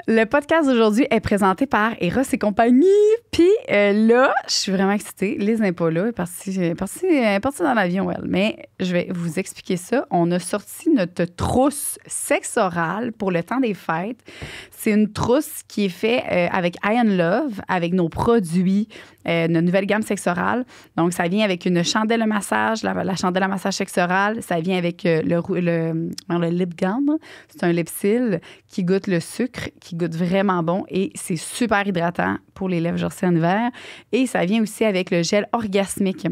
Le podcast d'aujourd'hui est présenté par Eros et compagnie. Puis là, je suis vraiment excitée. Liz n'est pas là. Elle est partie dans l'avion, elle. Mais je vais vous expliquer ça. On a sorti notre trousse sexe oral pour le temps des fêtes. C'est une trousse qui est faite avec Iron Love, avec nos produits, notre nouvelle gamme sexe oral. Donc, ça vient avec une chandelle à massage, la chandelle à massage sexe oral. Ça vient avec le lip balm. C'est un lipsil qui goûte le sucre, qui goûte vraiment bon et c'est super hydratant pour les lèvres gercées en hiver. Et ça vient aussi avec le gel orgasmique.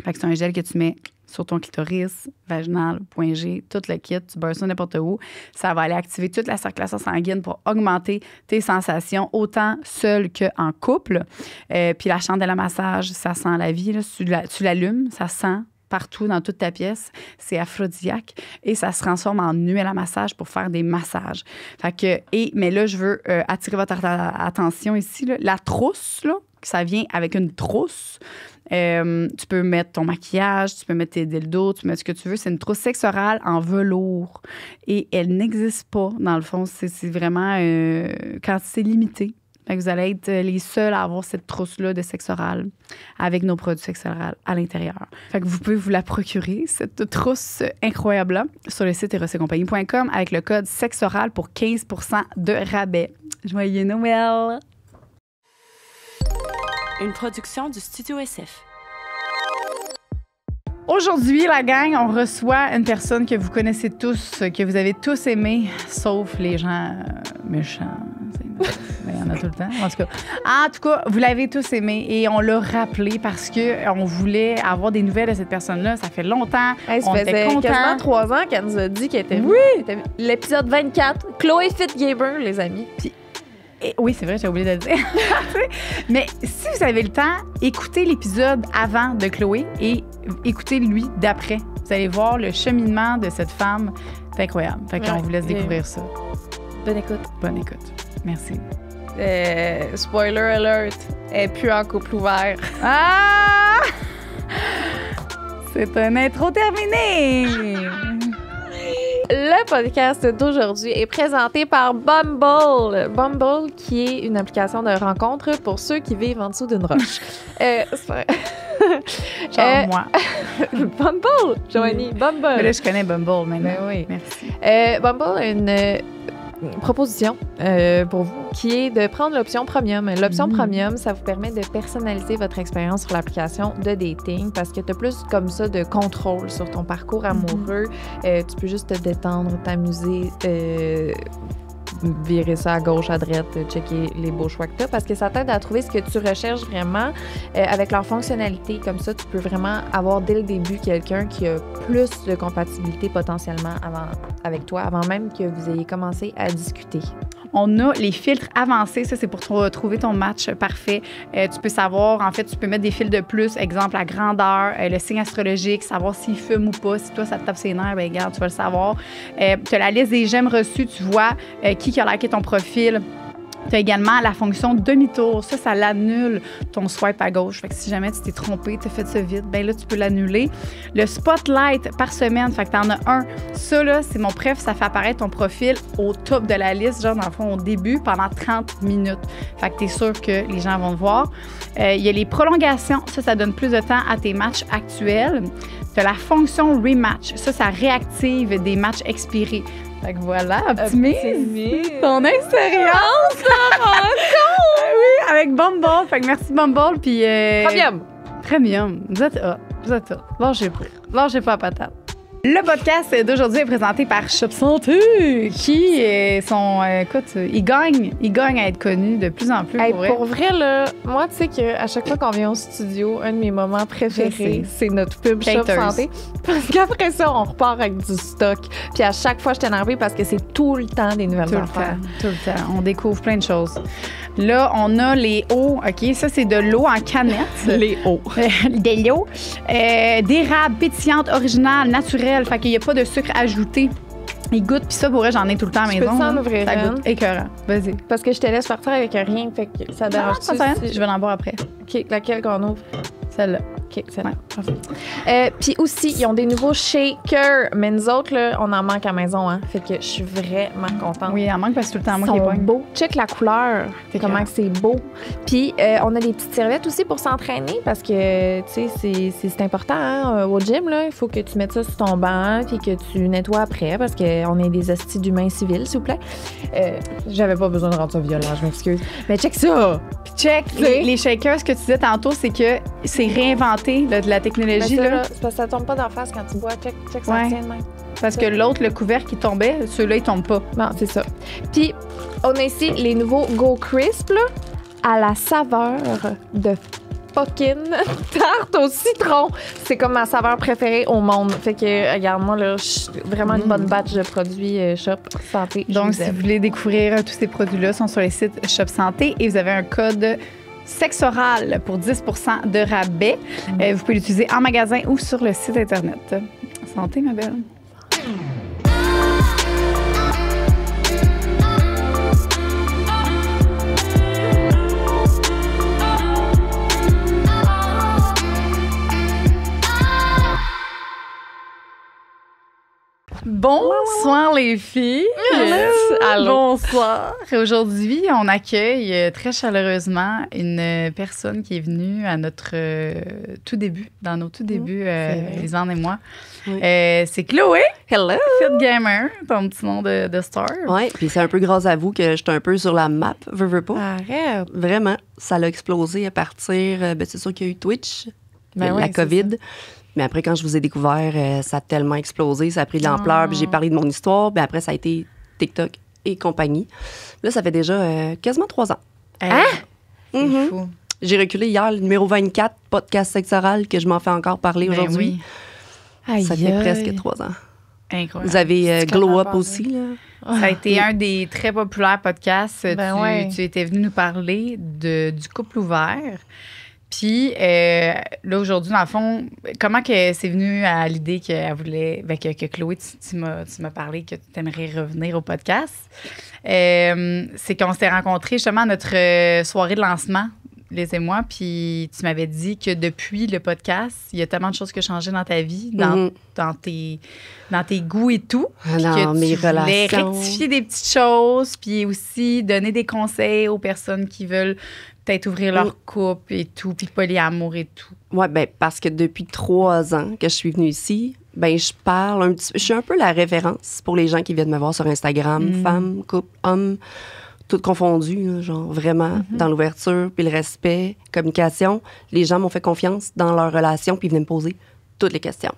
Fait que c'est un gel que tu mets sur ton clitoris, vaginal, point G, tout le kit, tu beurres ça n'importe où. Ça va aller activer toute la circulation sanguine pour augmenter tes sensations, autant seul qu'en couple. Puis la chandelle à massage, ça sent la vie. Là. Tu l'allumes, ça sent partout dans toute ta pièce. C'est aphrodisiaque et ça se transforme en huile à massage pour faire des massages. Fait que, mais là, je veux attirer votre attention ici. Là. La trousse, là, ça vient avec une trousse. Tu peux mettre ton maquillage, tu peux mettre tes dildos, tu peux mettre ce que tu veux. C'est une trousse sexe orale en velours. Et elle n'existe pas, dans le fond. C'est vraiment quantité limitée. Fait que vous allez être les seuls à avoir cette trousse-là de sexe oral avec nos produits sexe oral à l'intérieur. Fait que vous pouvez vous la procurer, cette trousse incroyable-là, sur le site erosetcompagnie.com avec le code sexe oral pour 15 % de rabais. Joyeux Noël! Une production du Studio SF. Aujourd'hui, la gang, on reçoit une personne que vous connaissez tous, que vous avez tous aimé, sauf les gens méchants. Il y en a tout le temps. En tout cas, vous l'avez tous aimé et on l'a rappelé parce qu'on voulait avoir des nouvelles de cette personne-là. Ça fait longtemps. Hey, ça faisait quasiment 3 ans qu'elle nous a dit qu'elle était venue. L'épisode 24, Chloé Fitzgibbon, les amis. Puis, oui, c'est vrai, j'ai oublié de le dire. Mais si vous avez le temps, écoutez l'épisode avant de Chloé et écoutez lui d'après. Vous allez voir le cheminement de cette femme. C'est incroyable. Fait qu'on vous laisse découvrir ça. Bonne écoute. Bonne écoute. Merci. Spoiler alert, elle est plus en couple ouvert. Ah! C'est un intro terminé! Le podcast d'aujourd'hui est présenté par Bumble. Bumble, qui est une application de rencontre pour ceux qui vivent en dessous d'une roche. Genre moi. Bumble, Joanie, Bumble. Mais là, je connais Bumble maintenant. Ben oui. Merci. Bumble a une proposition pour vous qui est de prendre l'option Premium. L'option Premium, ça vous permet de personnaliser votre expérience sur l'application de dating parce que tu as plus comme ça de contrôle sur ton parcours amoureux. Tu peux juste te détendre, t'amuser, virer ça à gauche, à droite, checker les beaux choix que tu as parce que ça t'aide à trouver ce que tu recherches vraiment avec leur fonctionnalité. Comme ça, tu peux vraiment avoir dès le début quelqu'un qui a plus de compatibilité potentiellement avec toi, avant même que vous ayez commencé à discuter. On a les filtres avancés. Ça, c'est pour trouver ton match parfait. Tu peux savoir, en fait, tu peux mettre des fils de plus. Exemple, la grandeur, le signe astrologique, savoir s'il fume ou pas. Si toi, ça te tape ses nerfs, bien, regarde, tu vas le savoir. Tu as la liste des j'aime reçus. Tu vois qui a liké ton profil. Tu as également la fonction demi-tour. Ça l'annule ton swipe à gauche. Fait que si jamais tu t'es trompé, tu as fait ça vite, bien là, tu peux l'annuler. Le spotlight par semaine, fait que tu en as un. Ça, là, c'est mon préf, ça fait apparaître ton profil au top de la liste, genre dans le fond, au début, pendant 30 minutes. Fait que tu es sûr que les gens vont te voir. Il y a les prolongations. Ça donne plus de temps à tes matchs actuels. Tu as la fonction rematch. Ça réactive des matchs expirés. Fait que voilà, optimise ton expérience. Oui, avec Bumble. Fait que merci Bumble. Puis Premium. Vous êtes hot. Lâchez pas à patate. Le podcast d'aujourd'hui est présenté par Shop Santé, qui sont, écoute, ils gagnent à être connus de plus en plus. Hey, pour vrai, là, moi, tu sais qu'à chaque fois qu'on vient au studio, un de mes moments préférés, c'est notre pub Shop Santé. Parce qu'après ça, on repart avec du stock. Puis à chaque fois, je suis énervée parce que c'est tout le temps des nouvelles affaires. Tout le temps. On découvre plein de choses. Là, on a les eaux. OK, ça, c'est de l'eau en canette. Les eaux. De l'eau. D'érable pétillante, originale, naturelle. Fait qu'il n'y a pas de sucre ajouté. Il goûte, puis ça, pour vrai, j'en ai tout le temps à la maison. Je peux t'en ouvrir ça goûte écœurant. Vas-y. Parce que je te laisse partir avec rien, fait que ça dérange-tu? Je vais en boire après. OK, laquelle qu'on ouvre? Celle-là. OK, c'est bon. Puis aussi, ils ont des nouveaux shakers. Mais nous autres, là, on en manque à la maison. Hein. Fait que je suis vraiment contente. Oui, il en manque parce que tout le temps, moi Ils qui sont pogne. beaux. Check la couleur. Comment que c'est beau. Puis, on a des petites serviettes aussi pour s'entraîner parce que, tu sais, c'est important. Hein, au gym, là, il faut que tu mettes ça sur ton banc puis que tu nettoies après parce qu'on est des hosties d'humains civils, s'il vous plaît. J'avais pas besoin de rendre ça violent, je m'excuse. Mais check ça. Puis check, les shakers, ce que tu disais tantôt, c'est que c'est réinventé là, de la technologie. Ça, là. c'est parce que ça tombe pas d'en face quand tu bois. Check ça Ouais. tient de même. Parce que l'autre, le couvercle qui tombait, ceux-là, ils tombent pas. Non, c'est ça. Puis, on a ici les nouveaux Go Crisp, là, à la saveur de fucking tarte au citron. C'est comme ma saveur préférée au monde. Fait que, regarde-moi, là, je suis vraiment une bonne batch de produits Shop Santé. Je Donc, vous si aime. vous voulez découvrir tous ces produits-là, ils sont sur les sites Shop Santé et vous avez un code Sexoral pour 10 de rabais. Vous pouvez l'utiliser en magasin ou sur le site Internet. Santé, ma belle. Bonsoir les filles. Allô. Bonsoir. Aujourd'hui, on accueille très chaleureusement une personne qui est venue à notre tout début, dans nos tout débuts, Lisanne et moi. Oui. C'est Chloé, Hello! Fit Gamer, ton petit nom de star. Oui, puis c'est un peu grâce à vous que j'étais un peu sur la map, veux pas. Arrête. Vraiment, ça l'a explosé à partir, c'est sûr qu'il y a eu Twitch, Ben la oui, c'est COVID. Mais après, quand je vous ai découvert, ça a tellement explosé, ça a pris de l'ampleur, puis j'ai parlé de mon histoire, puis après, ça a été TikTok et compagnie. Là, ça fait déjà quasiment 3 ans. Hein? C'est Mhm. fou. J'ai reculé hier, le numéro 24, podcast sexoral, que je m'en fais encore parler Ben aujourd'hui. oui, Ça fait presque 3 ans. incroyable. Vous avez C'est Glow comment Up passer? aussi, là. Ça a été un des très populaires podcasts. Ben ouais. Tu étais venu nous parler du couple ouvert. Puis là, aujourd'hui, dans le fond, comment que c'est venu à l'idée qu'elle voulait, que Chloé, tu m'as parlé que tu aimerais revenir au podcast? C'est qu'on s'était rencontrés justement à notre soirée de lancement, Liz et moi, puis tu m'avais dit que depuis le podcast, il y a tellement de choses qui ont changé dans ta vie, Mhm. dans tes goûts et tout. Puis Dans que mes tu voulais relations. rectifier des petites choses, puis aussi donner des conseils aux personnes qui veulent peut-être ouvrir leur couple et tout, puis polyamour et tout. Oui, ben parce que depuis 3 ans que je suis venue ici, ben je parle un petit peu. Je suis un peu la référence pour les gens qui viennent me voir sur Instagram, femmes, couple, hommes, tout confondu, là, genre vraiment dans l'ouverture, puis le respect, communication. Les gens m'ont fait confiance dans leur relation, puis ils venaient me poser toutes les questions.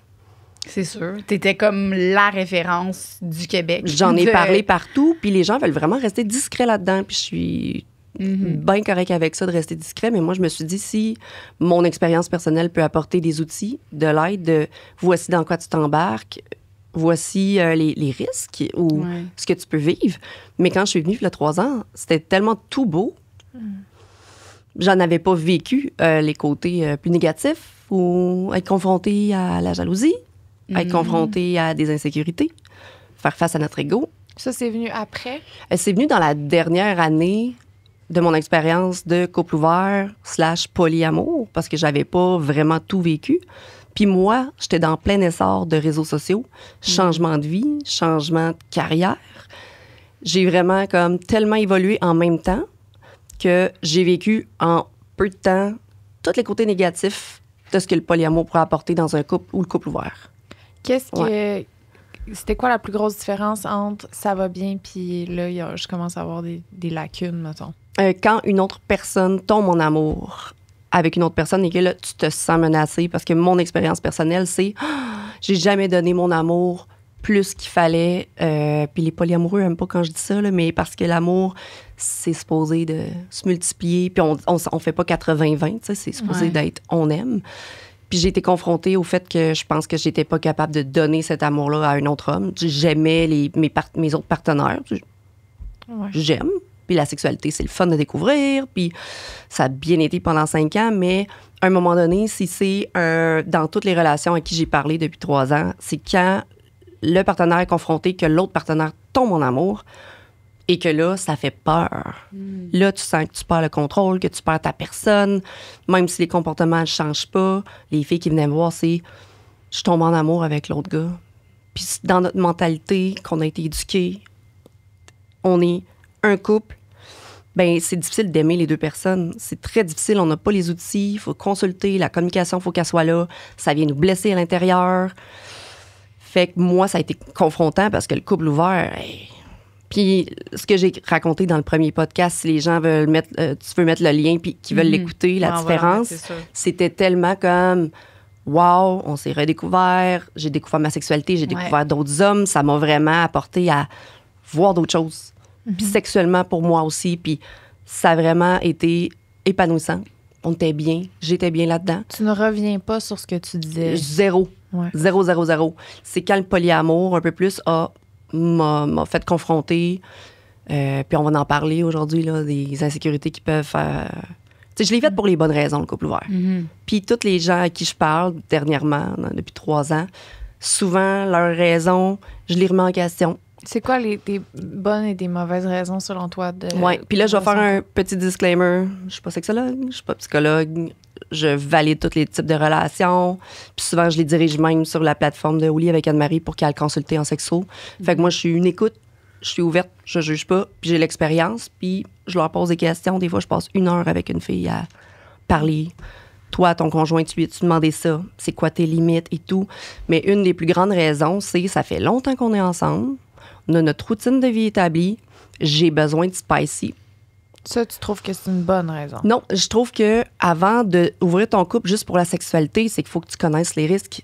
C'est sûr. T'étais comme la référence du Québec. J'en ai De- parlé partout, puis les gens veulent vraiment rester discrets là-dedans, puis je suis bien correct avec ça de rester discret, mais moi, je me suis dit, si mon expérience personnelle peut apporter des outils, de l'aide, de voici dans quoi tu t'embarques, voici les risques ou Ouais. ce que tu peux vivre. Mais quand je suis venue il y a 3 ans, c'était tellement tout beau. J'en avais pas vécu les côtés plus négatifs ou être confronté à la jalousie, être confronté à des insécurités, faire face à notre ego. Ça, c'est venu après. C'est venu dans la dernière année de mon expérience de couple ouvert / polyamour, parce que j'avais pas vraiment tout vécu. Puis moi, j'étais dans plein essor de réseaux sociaux, changement de vie, changement de carrière. J'ai vraiment comme tellement évolué en même temps que j'ai vécu en peu de temps tous les côtés négatifs de ce que le polyamour pourrait apporter dans un couple ou le couple ouvert. Qu'est-ce que. C'était quoi la plus grosse différence entre ça va bien puis là, je commence à avoir des lacunes, mettons? Quand une autre personne tombe en amour avec une autre personne et que là, tu te sens menacé, parce que mon expérience personnelle, c'est j'ai jamais donné mon amour plus qu'il fallait. Puis les polyamoureux n'aiment pas quand je dis ça, là, mais parce que l'amour, c'est supposé de se multiplier. Puis on fait pas 80-20, tu sais, c'est supposé d'être on aime. Puis j'ai été confrontée au fait que je pense que j'étais pas capable de donner cet amour-là à un autre homme. J'aimais mes autres partenaires. Ouais. J'aime. Puis la sexualité, c'est le fun de découvrir. Puis ça a bien été pendant 5 ans. Mais à un moment donné, si c'est dans toutes les relations à qui j'ai parlé depuis 3 ans, c'est quand le partenaire est confronté, que l'autre partenaire tombe en amour Et que là, ça fait peur. Là, tu sens que tu perds le contrôle, que tu perds ta personne, même si les comportements ne changent pas. Les filles qui venaient me voir, c'est « je tombe en amour avec l'autre gars ». Puis dans notre mentalité, qu'on a été éduqués, on est un couple, ben c'est difficile d'aimer les deux personnes. C'est très difficile, on n'a pas les outils, il faut consulter, la communication, il faut qu'elle soit là. Ça vient nous blesser à l'intérieur. Fait que moi, ça a été confrontant parce que le couple ouvert... Puis, ce que j'ai raconté dans le premier podcast, si les gens veulent mettre, tu veux mettre le lien puis qu'ils veulent l'écouter, la différence, c'était tellement comme, wow, on s'est redécouvert, j'ai découvert ma sexualité, j'ai découvert d'autres hommes, ça m'a vraiment apporté à voir d'autres choses. Puis sexuellement pour moi aussi, puis ça a vraiment été épanouissant. On était bien, j'étais bien là-dedans. Tu ne reviens pas sur ce que tu disais. Zéro. Ouais. Zéro, zéro, zéro. C'est quand le polyamour, un peu plus, m'a fait confronter. Puis on va en parler aujourd'hui, là, des insécurités qui peuvent faire... Tu sais, je l'ai fait pour les bonnes raisons, le couple ouvert. Puis tous les gens à qui je parle dernièrement, depuis 3 ans, souvent, leurs raisons, je les remets en question. C'est quoi des bonnes et des mauvaises raisons, selon toi? Oui, puis là, je vais faire un petit disclaimer. Je suis pas sexologue, je suis pas psychologue. Je valide tous les types de relations. Puis souvent, je les dirige même sur la plateforme de Ouli avec Anne-Marie pour qu'elle consulte en sexo. Fait que moi, je suis une écoute, je suis ouverte, je juge pas, puis j'ai l'expérience, puis je leur pose des questions. Des fois, je passe 1 heure avec une fille à parler. Toi, ton conjoint, tu lui as-tu demandé ça? C'est quoi tes limites et tout? Mais une des plus grandes raisons, c'est ça fait longtemps qu'on est ensemble. On a notre routine de vie établie. J'ai besoin de spicy. Ça, tu trouves que c'est une bonne raison? Non, je trouve que avant d'ouvrir ton couple juste pour la sexualité, c'est qu'il faut que tu connaisses les risques.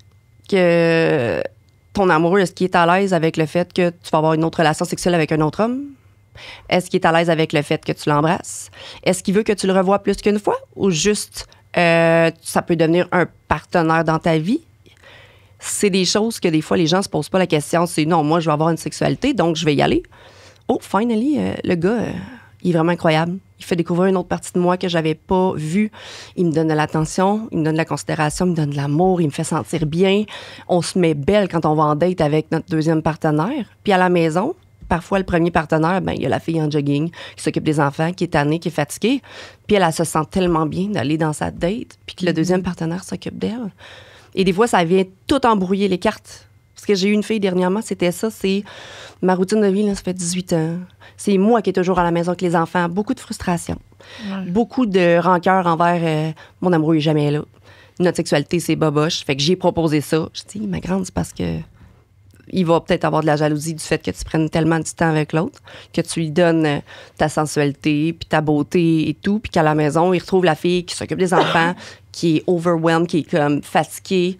Que ton amoureux, est-ce qu'il est à l'aise avec le fait que tu vas avoir une autre relation sexuelle avec un autre homme? Est-ce qu'il est à l'aise avec le fait que tu l'embrasses? Est-ce qu'il veut que tu le revoies plus qu'une fois? Ou juste, ça peut devenir un partenaire dans ta vie? C'est des choses que des fois, les gens se posent pas la question. C'est non, moi, je vais avoir une sexualité, donc je vais y aller. Oh, finally, le gars, il est vraiment incroyable. Il fait découvrir une autre partie de moi que j'avais pas vue. Il me donne de l'attention, il me donne de la considération, il me donne de l'amour, il me fait sentir bien. On se met belle quand on va en date avec notre deuxième partenaire. Puis à la maison, parfois, le premier partenaire, ben il y a la fille en jogging qui s'occupe des enfants, qui est tannée, qui est fatiguée. Puis elle se sent tellement bien d'aller dans sa date, puis que le deuxième partenaire s'occupe d'elle. Et des fois, ça vient tout embrouiller les cartes. Parce que j'ai eu une fille dernièrement, c'était ça, c'est ma routine de vie, là, ça fait 18 ans. C'est moi qui est toujours à la maison avec les enfants. Beaucoup de frustration. Beaucoup de rancœur envers mon amoureux n'est jamais là. Notre sexualité, c'est boboche. Fait que j'ai proposé ça. Je dis, ma grande, c'est parce que il va peut-être avoir de la jalousie du fait que tu prennes tellement du temps avec l'autre, que tu lui donnes ta sensualité, puis ta beauté et tout, puis qu'à la maison, il retrouve la fille qui s'occupe des enfants, qui est overwhelmed, qui est comme fatiguée.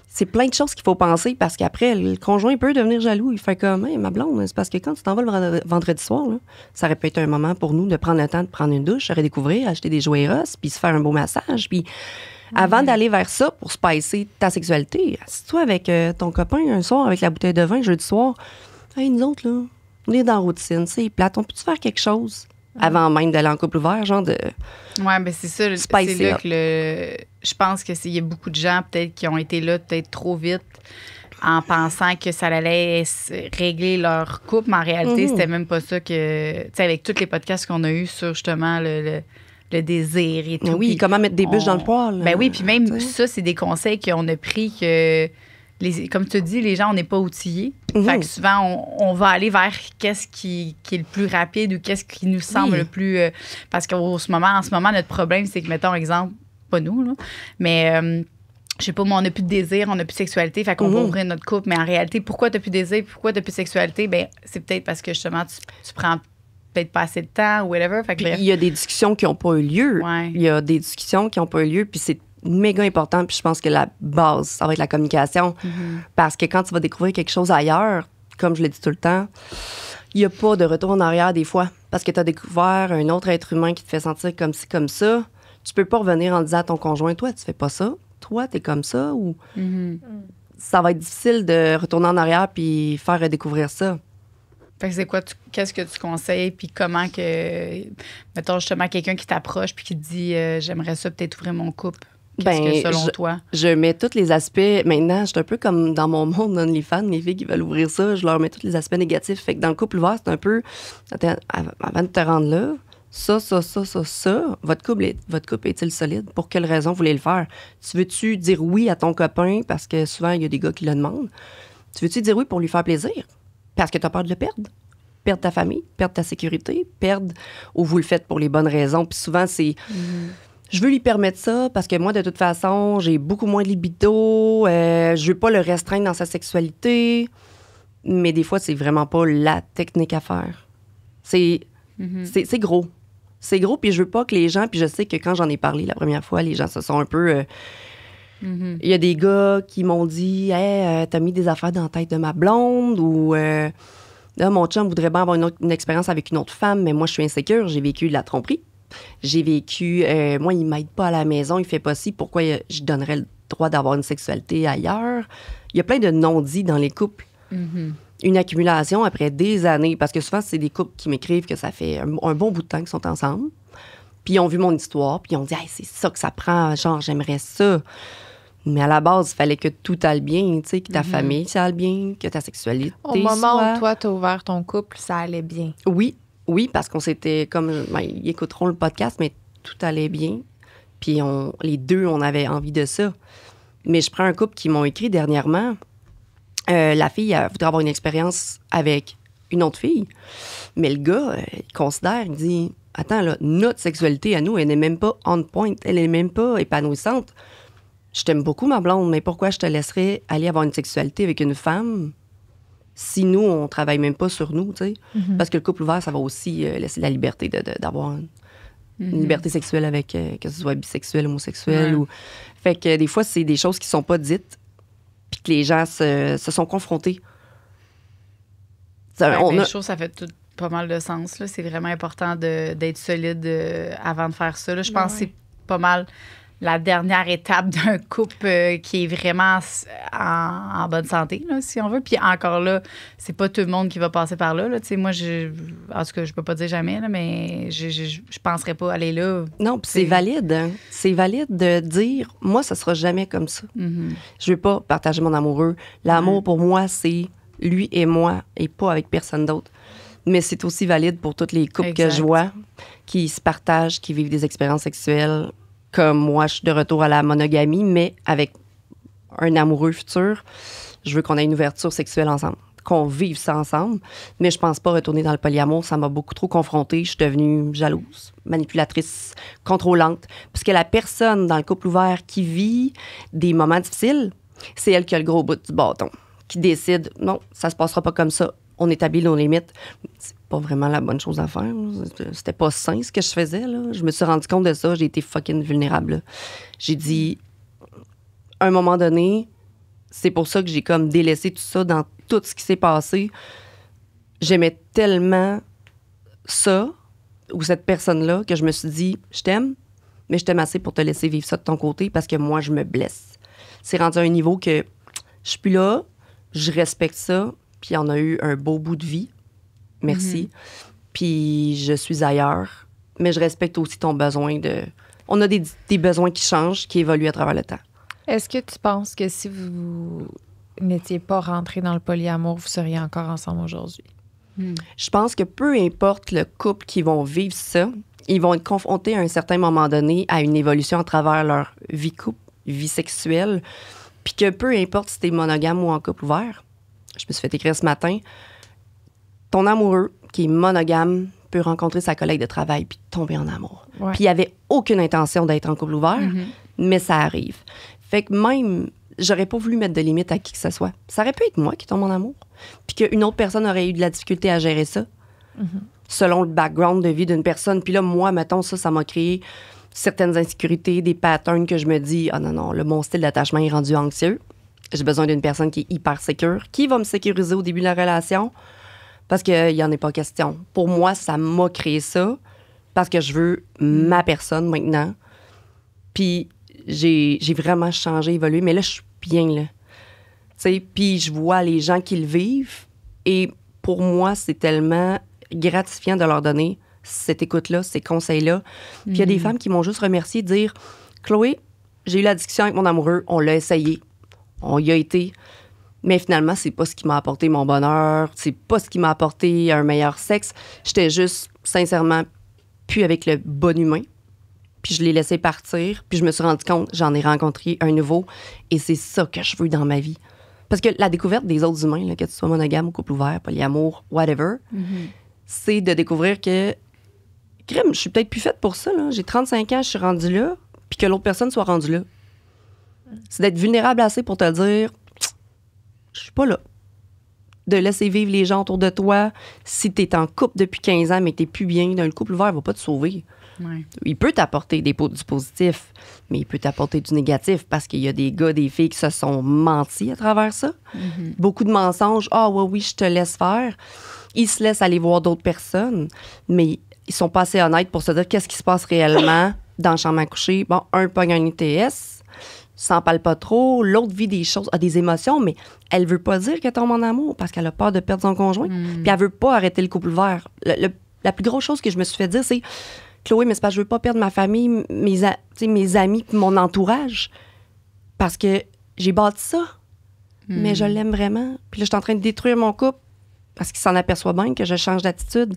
C'est plein de choses qu'il faut penser parce qu'après, le conjoint il peut devenir jaloux. Il fait comme, hey, ma blonde, c'est parce que quand tu t'en vas le vendredi soir, là, ça aurait pu être un moment pour nous de prendre le temps de prendre une douche, redécouvrir, acheter des jouets Eros, puis se faire un beau massage. Puis avant d'aller vers ça, pour spicer ta sexualité, assis-toi avec ton copain un soir avec la bouteille de vin, jeudi soir. Hey, nous autres, là, on est dans la routine, c'est plate. On peut-tu faire quelque chose avant même d'aller en couple ouvert, genre de... Ouais, ben c'est ça. C'est là que je pense qu'il y a beaucoup de gens peut-être qui ont été là peut-être trop vite en pensant que ça allait régler leur couple, mais en réalité, c'était même pas ça que... Tu sais, avec tous les podcasts qu'on a eus sur justement le désir et tout. Oui, puis comment mettre des bûches dans le poêle. Ben oui, puis même ça, c'est des conseils qu'on a pris que... comme tu dis, les gens, on n'est pas outillés. Fait que souvent, on va aller vers qu'est-ce qui est le plus rapide ou qu'est-ce qui nous semble le plus... parce qu'en ce moment, notre problème, c'est que, mettons, exemple, pas nous, là, mais... je sais pas, moi, on n'a plus de désir, on n'a plus de sexualité, fait qu'on va ouvrir notre couple. Mais en réalité, pourquoi tu n'as plus de désir, pourquoi tu n'as plus de sexualité? Ben c'est peut-être parce que, justement, tu prends peut-être pas assez de temps ou whatever. Fait que il y a des discussions qui n'ont pas eu lieu. Ouais. Il y a des discussions qui n'ont pas eu lieu, puis c'est méga important. Puis je pense que la base, ça va être la communication. Parce que quand tu vas découvrir quelque chose ailleurs, comme je l'ai dit tout le temps, il n'y a pas de retour en arrière des fois. Parce que tu as découvert un autre être humain qui te fait sentir comme ci, comme ça. Tu peux pas revenir en disant à ton conjoint, toi, tu fais pas ça. Toi, t'es comme ça. Ou ça va être difficile de retourner en arrière puis faire redécouvrir ça. Fait que c'est quoi, qu'est-ce que tu conseilles, puis comment que, mettons justement quelqu'un qui t'approche puis qui te dit j'aimerais ça peut-être ouvrir mon couple. Qu'est-ce que selon toi? Je mets tous les aspects. Maintenant, je suis un peu comme dans mon monde OnlyFans, les filles qui veulent ouvrir ça, je leur mets tous les aspects négatifs. Fait que dans le couple ouvert, c'est un peu. Attends, avant de te rendre là, ça. Votre couple est-il solide? Pour quelle raison vous voulez le faire? Tu veux-tu dire oui à ton copain parce que souvent, il y a des gars qui le demandent? Tu veux-tu dire oui pour lui faire plaisir? Parce que tu as peur de le perdre? Perdre ta famille, perdre ta sécurité, perdre ou vous le faites pour les bonnes raisons. Puis souvent, c'est je veux lui permettre ça parce que moi, de toute façon, j'ai beaucoup moins de libido, je veux pas le restreindre dans sa sexualité. Mais des fois, c'est vraiment pas la technique à faire. C'est gros. C'est gros, puis je veux pas que les gens... Puis je sais que quand j'en ai parlé la première fois, les gens se sont un peu... Il y a des gars qui m'ont dit « Hey, t'as mis des affaires dans la tête de ma blonde » ou là, mon chum voudrait bien avoir une expérience avec une autre femme, mais moi, je suis insécure. J'ai vécu de la tromperie. J'ai vécu... moi, il m'aide pas à la maison, il fait pas ci. Pourquoi je donnerais le droit d'avoir une sexualité ailleurs? Il y a plein de non-dits dans les couples. Une accumulation après des années, parce que souvent, c'est des couples qui m'écrivent que ça fait un bon bout de temps qu'ils sont ensemble. Puis ils ont vu mon histoire, puis ils ont dit hey, « c'est ça que ça prend, genre, j'aimerais ça ». Mais à la base, il fallait que tout aille bien, tu sais, que ta famille, ça aille bien, que ta sexualité Au moment où toi, t'as ouvert ton couple, ça allait bien. Oui, parce qu'on s'était comme... ils écouteront le podcast, mais tout allait bien. Puis les deux, on avait envie de ça. Mais je prends un couple qui m'ont écrit dernièrement. La fille, elle voudrait avoir une expérience avec une autre fille. Mais le gars, il considère, il dit « Attends, là, notre sexualité à nous, elle n'est même pas on point, elle n'est même pas épanouissante. Je t'aime beaucoup, ma blonde, mais pourquoi je te laisserais aller avoir une sexualité avec une femme si nous, on travaille même pas sur nous, tu sais? Parce que le couple ouvert, ça va aussi laisser la liberté d'avoir une liberté sexuelle avec, que ce soit bisexuel, homosexuel. Ou... Fait que des fois, c'est des choses qui sont pas dites puis que les gens se sont confrontés. Je trouve que ça fait pas mal de sens. Là. C'est vraiment important d'être solide avant de faire ça. Là. Je pense que c'est pas mal la dernière étape d'un couple qui est vraiment en bonne santé, là, si on veut. Puis encore là, c'est pas tout le monde qui va passer par là. Tu sais, moi, en tout cas, je peux pas dire jamais, là, mais je penserais pas aller là. Non, puis c'est valide. Hein? C'est valide de dire, moi, ça sera jamais comme ça. Je veux pas partager mon amoureux. L'amour, pour moi, c'est lui et moi et pas avec personne d'autre. Mais c'est aussi valide pour tous les couples que je vois qui se partagent, qui vivent des expériences sexuelles. Comme moi, je suis de retour à la monogamie, mais avec un amoureux futur. Je veux qu'on ait une ouverture sexuelle ensemble, qu'on vive ça ensemble. Mais je pense pas retourner dans le polyamour. Ça m'a beaucoup trop confrontée. Je suis devenue jalouse, manipulatrice, contrôlante. Parce que la personne dans le couple ouvert qui vit des moments difficiles, c'est elle qui a le gros bout du bâton, qui décide, non, ça se passera pas comme ça. On établit nos limites. C'est pas vraiment la bonne chose à faire. C'était pas sain ce que je faisais. Là. Je me suis rendu compte de ça. J'ai été fucking vulnérable. Là. J'ai dit, à un moment donné, c'est pour ça que j'ai comme délaissé tout ça dans tout ce qui s'est passé. J'aimais tellement ça, ou cette personne-là, que je me suis dit, je t'aime, mais je t'aime assez pour te laisser vivre ça de ton côté parce que moi, je me blesse. C'est rendu à un niveau que je suis plus là, je respecte ça, puis il y en a eu un beau bout de vie. Merci. Puis je suis ailleurs. Mais je respecte aussi ton besoin de... On a des besoins qui changent, qui évoluent à travers le temps. Est-ce que tu penses que si vous n'étiez pas rentré dans le polyamour, vous seriez encore ensemble aujourd'hui? Je pense que peu importe le couple qui vont vivre ça, ils vont être confrontés à un certain moment donné à une évolution à travers leur vie couple, vie sexuelle. Puis que peu importe si t'es monogame ou en couple ouvert, je me suis fait écrire ce matin, ton amoureux qui est monogame peut rencontrer sa collègue de travail puis tomber en amour. Ouais. Puis il avait aucune intention d'être en couple ouvert, mais ça arrive. Fait que même, j'aurais pas voulu mettre de limite à qui que ce soit. Ça aurait pu être moi qui tombe en amour, puis qu'une autre personne aurait eu de la difficulté à gérer ça, selon le background de vie d'une personne. Puis là, moi, mettons, ça m'a créé certaines insécurités, des patterns que je me dis, ah non, mon style d'attachement est rendu anxieux. J'ai besoin d'une personne qui est hyper sécure, qui va me sécuriser au début de la relation, parce qu'il n'y en est pas question. Pour moi, ça m'a créé ça, parce que je veux ma personne maintenant. Puis j'ai vraiment changé, évolué, mais là, je suis bien, là. Tu sais, puis je vois les gens qui le vivent, et pour moi, c'est tellement gratifiant de leur donner cette écoute-là, ces conseils-là. Puis il y a des femmes qui m'ont juste remercié, dire « Chloé, j'ai eu la discussion avec mon amoureux, on l'a essayé, on y a été, mais finalement, c'est pas ce qui m'a apporté mon bonheur, c'est pas ce qui m'a apporté un meilleur sexe. J'étais juste, sincèrement, plus avec le bon humain. Puis je l'ai laissé partir, puis je me suis rendu compte, j'en ai rencontré un nouveau, et c'est ça que je veux dans ma vie. Parce que la découverte des autres humains, là, que tu sois monogame ou couple ouvert, polyamour, whatever, c'est de découvrir que, crème, je suis peut-être plus faite pour ça. Là. J'ai 35 ans, je suis rendue là, puis que l'autre personne soit rendue là. C'est d'être vulnérable assez pour te dire, je suis pas là. De laisser vivre les gens autour de toi. Si tu es en couple depuis 15 ans, mais que tu n'es plus bien, le couple ouvert ne va pas te sauver. Ouais. Il peut t'apporter du positif, mais il peut t'apporter du négatif parce qu'il y a des gars, des filles qui se sont mentis à travers ça. Beaucoup de mensonges. Ah, oui, je te laisse faire. Ils se laissent aller voir d'autres personnes, mais ils sont pas assez honnêtes pour se dire qu'est-ce qui se passe réellement dans la chambre à coucher. Bon, un pogne un ITS, s'en parle pas trop. L'autre vit des choses, a des émotions, mais elle veut pas dire qu'elle tombe en amour parce qu'elle a peur de perdre son conjoint. Puis elle veut pas arrêter le couple ouvert. La plus grosse chose que je me suis fait dire, c'est Chloé, mais c'est parce que je veux pas perdre ma famille, mes amis puis mon entourage. Parce que j'ai bâti ça. Mais je l'aime vraiment. Puis là, je suis en train de détruire mon couple parce qu'il s'en aperçoit bien que je change d'attitude.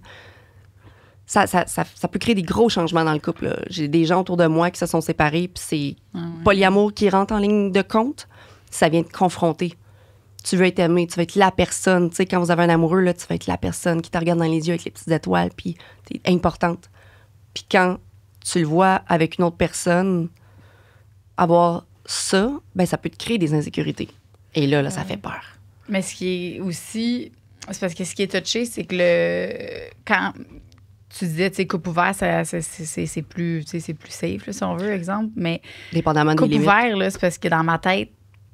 Ça peut créer des gros changements dans le couple. Là. J'ai des gens autour de moi qui se sont séparés, puis c'est polyamour qui rentre en ligne de compte. Ça vient te confronter. Tu veux être aimé, tu veux être la personne. Tu sais, quand vous avez un amoureux, là, tu vas être la personne qui te regarde dans les yeux avec les petites étoiles, puis t'es importante. Puis quand tu le vois avec une autre personne, avoir ça, ben ça peut te créer des insécurités. Et là, ça fait peur. Mais ce qui est aussi... C'est parce que ce qui est touché, c'est que quand tu disais, tu sais, couple ouvert, c'est plus safe, là, si on veut, exemple. Mais dépendamment des couple limites. ouvert, là, c'est parce que dans ma tête,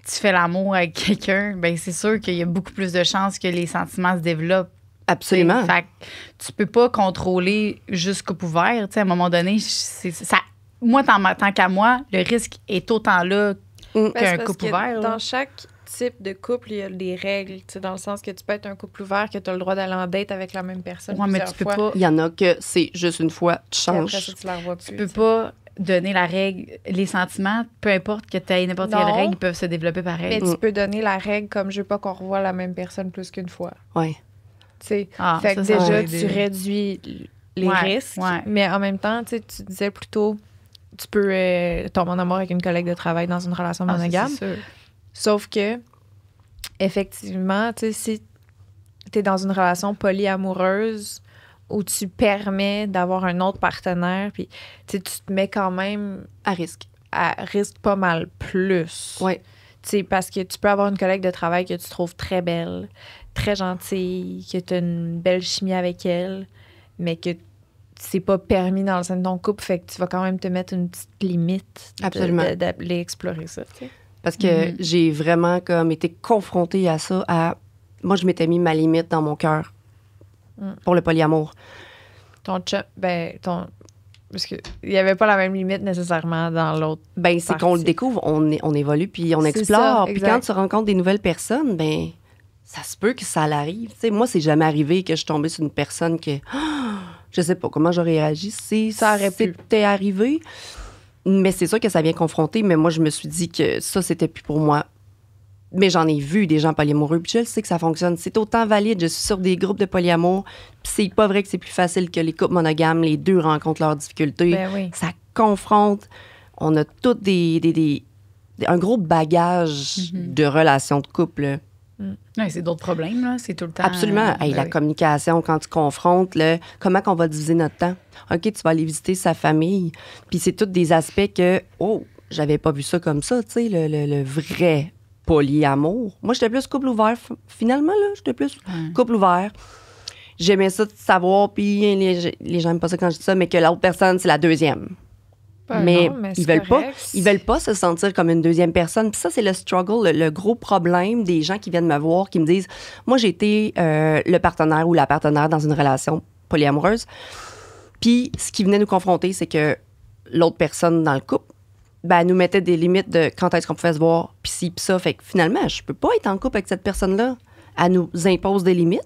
tu fais l'amour avec quelqu'un, ben c'est sûr qu'il y a beaucoup plus de chances que les sentiments se développent. Absolument. Fait que tu peux pas contrôler juste couple ouvert. À un moment donné, moi, tant qu'à moi, le risque est autant là qu'un couple ouvert. Dans chaque type de couple, il y a des règles, dans le sens que tu peux être un couple ouvert, que tu as le droit d'aller en date avec la même personne mais tu peux fois. pas. Il y en a que c'est juste une fois, tu changes. Après ça, tu la revois plus. Tu peux pas donner la règle. Les sentiments, peu importe que tu aies n'importe quelle règle, ils peuvent se développer pareil. Mais tu peux donner la règle comme je veux pas qu'on revoie la même personne plus qu'une fois. Oui. Fait que déjà, tu réduis les risques, mais en même temps, tu disais plutôt, tu peux tomber en amour avec une collègue de travail dans une relation monogame. C'est sûr. Sauf que, effectivement, si tu es dans une relation polyamoureuse où tu permets d'avoir un autre partenaire, puis tu te mets quand même à risque pas mal plus. Oui. Parce que tu peux avoir une collègue de travail que tu trouves très belle, très gentille, que tu as une belle chimie avec elle, mais que c'est pas permis dans le sein de ton couple, fait que tu vas quand même te mettre une petite limite. Absolument. D'aller explorer ça. T'sais. Parce que j'ai vraiment comme été confrontée à ça. Moi, je m'étais mis ma limite dans mon cœur pour le polyamour. Ton chum, parce qu'il n'y avait pas la même limite nécessairement dans l'autre. Ben, c'est qu'on le découvre, on évolue, puis on explore. Puis quand tu rencontres des nouvelles personnes, ben ça se peut que ça l'arrive. T'sais, moi, c'est jamais arrivé que je suis tombée sur une personne que je sais pas comment j'aurais réagi si ça c'était arrivé. Mais c'est sûr que ça vient confronter. Mais moi, je me suis dit que ça, c'était plus pour moi. Mais j'en ai vu des gens polyamoureux, puis je sais que ça fonctionne. C'est autant valide. Je suis sur des groupes de polyamour, puis c'est pas vrai que c'est plus facile que les couples monogames. Les deux rencontrent leurs difficultés. Ben oui. Ça confronte. On a tous un gros bagage de relations de couple. Ouais, c'est d'autres problèmes, là. C'est tout le temps. Absolument. La communication, quand tu confrontes, comment qu'on va diviser notre temps? OK, tu vas aller visiter sa famille. Puis c'est tous des aspects que, j'avais pas vu ça comme ça, tu sais, le vrai polyamour. Moi, j'étais plus couple ouvert. Finalement, là, j'étais plus couple ouvert. J'aimais ça de savoir, puis les gens n'aiment pas ça quand je dis ça, mais que l'autre personne, c'est la deuxième. Mais ils veulent pas se sentir comme une deuxième personne. Puis ça, c'est le struggle, le gros problème des gens qui viennent me voir, qui me disent, moi, j'ai été le partenaire ou la partenaire dans une relation polyamoureuse. Puis ce qui venait nous confronter, c'est que l'autre personne dans le couple, elle nous mettait des limites de quand est-ce qu'on pouvait se voir, puis ci, puis ça. Fait que finalement, je peux pas être en couple avec cette personne-là. Elle nous impose des limites.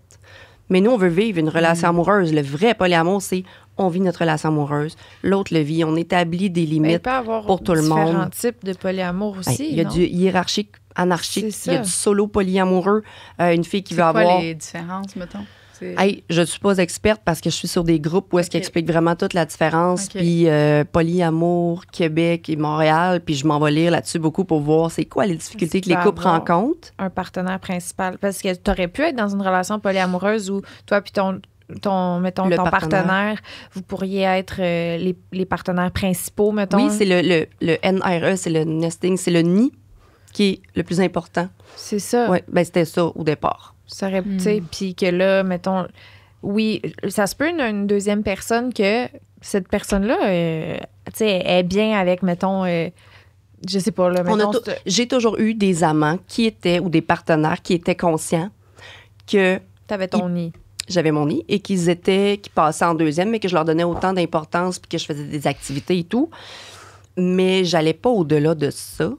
Mais nous, on veut vivre une relation amoureuse. Le vrai polyamour, c'est on vit notre relation amoureuse, l'autre le vit, on établit des Mais il limites. peut y avoir pour tout le différents monde. types de polyamour aussi, Il y a non? du hiérarchique, anarchique, C'est il y a ça. du solo polyamoureux, une fille qui C'est veut quoi avoir... les différences, mettons? Hey, je ne suis pas experte parce que je suis sur des groupes où est-ce qu'ils Ok. expliquent vraiment toute la différence. Ok. Puis polyamour, Québec et Montréal. Puis je m'en vais lire là-dessus beaucoup pour voir c'est quoi les difficultés que les Tu peux couples avoir- rencontrent. Un partenaire principal. Parce que tu aurais pu être dans une relation polyamoureuse où toi puis mettons, Le ton partenaire. partenaire, vous pourriez être les partenaires principaux, mettons. Oui, c'est le NRE, c'est le nesting, c'est le nid qui est le plus important. C'est ça. Oui, ben c'était ça au départ. Ça aurait, tu sais, puis que là, mettons, oui, ça se peut une deuxième personne que cette personne-là, tu sais, est bien avec, mettons, je sais pas, là, mettons, J'ai toujours eu des amants qui étaient, ou des partenaires qui étaient conscients que t'avais ton nid. j'avais mon nid et qui passaient en deuxième, mais que je leur donnais autant d'importance puis que je faisais des activités et tout. Mais j'allais pas au-delà de ça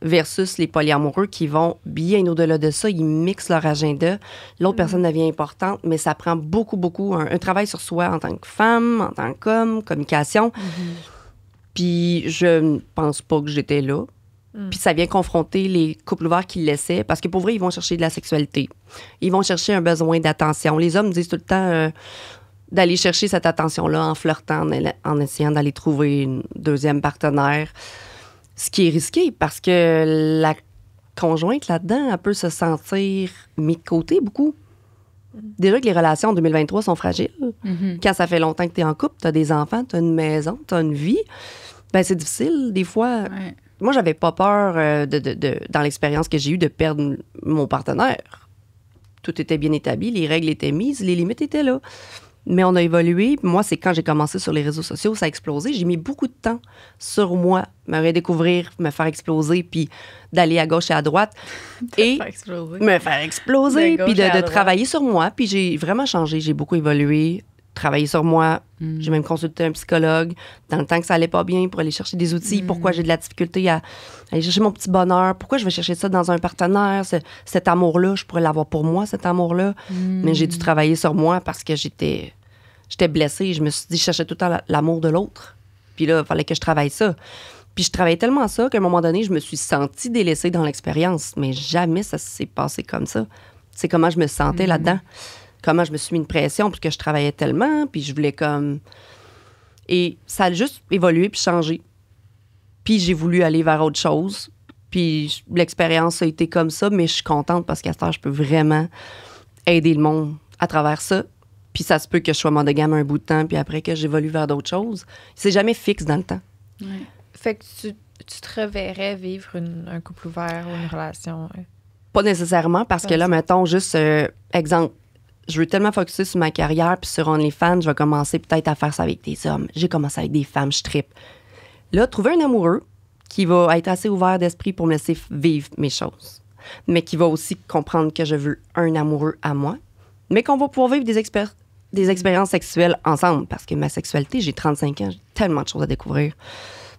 versus les polyamoureux qui vont bien au-delà de ça. Ils mixent leur agenda. L'autre personne devient importante, mais ça prend beaucoup, un travail sur soi en tant que femme, en tant qu'homme, communication. Puis je ne pense pas que j'étais là. Puis ça vient confronter les couples ouverts qui le laissaient, parce que pour vrai, ils vont chercher de la sexualité. Ils vont chercher un besoin d'attention. Les hommes disent tout le temps d'aller chercher cette attention-là en flirtant, en essayant d'aller trouver une deuxième partenaire. Ce qui est risqué, parce que la conjointe là-dedans, elle peut se sentir mise de côté beaucoup. Déjà que les relations en 2023 sont fragiles. Quand ça fait longtemps que tu es en couple, tu as des enfants, tu as une maison, tu as une vie, ben c'est difficile. Des fois, Ouais. moi, j'avais pas peur dans l'expérience que j'ai eue de perdre mon partenaire. Tout était bien établi, les règles étaient mises, les limites étaient là. Mais on a évolué. Moi, c'est quand j'ai commencé sur les réseaux sociaux, ça a explosé. J'ai mis beaucoup de temps sur moi, me redécouvrir, me faire exploser, puis d'aller à gauche et à droite. Et Faire exploser. me faire exploser, De gauche puis et à de droite. travailler sur moi. Puis j'ai vraiment changé, j'ai beaucoup évolué, travaillé sur moi. J'ai même consulté un psychologue dans le temps que ça allait pas bien pour aller chercher des outils. Pourquoi j'ai de la difficulté à aller chercher mon petit bonheur? Pourquoi je vais chercher ça dans un partenaire? Cet amour-là, je pourrais l'avoir pour moi, cet amour-là. Mais j'ai dû travailler sur moi parce que j'étais blessée. Je me suis dit, je cherchais tout le temps l'amour de l'autre. Puis là, il fallait que je travaille ça. Puis je travaillais tellement ça qu'à un moment donné, je me suis sentie délaissée dans l'expérience. Mais jamais ça s'est passé comme ça. C'est comment je me sentais là-dedans. Comment je me suis mis une pression parce que je travaillais tellement, puis je voulais comme... Et ça a juste évolué puis changé. Puis j'ai voulu aller vers autre chose. Puis l'expérience a été comme ça, mais je suis contente parce qu'à ce temps, je peux vraiment aider le monde à travers ça. Puis ça se peut que je sois monogame un bout de temps, puis après que j'évolue vers d'autres choses. C'est jamais fixe dans le temps. Ouais. Fait que tu te reverrais vivre un couple ouvert ou une relation. Pas nécessairement, parce que là, mettons, juste exemple, je veux tellement focusser sur ma carrière puis sur OnlyFans, je vais commencer peut-être à faire ça avec des hommes. J'ai commencé avec des femmes, je trippe. Là, trouver un amoureux qui va être assez ouvert d'esprit pour me laisser vivre mes choses, mais qui va aussi comprendre que je veux un amoureux à moi, mais qu'on va pouvoir vivre des expériences sexuelles ensemble, parce que ma sexualité, j'ai 35 ans, j'ai tellement de choses à découvrir.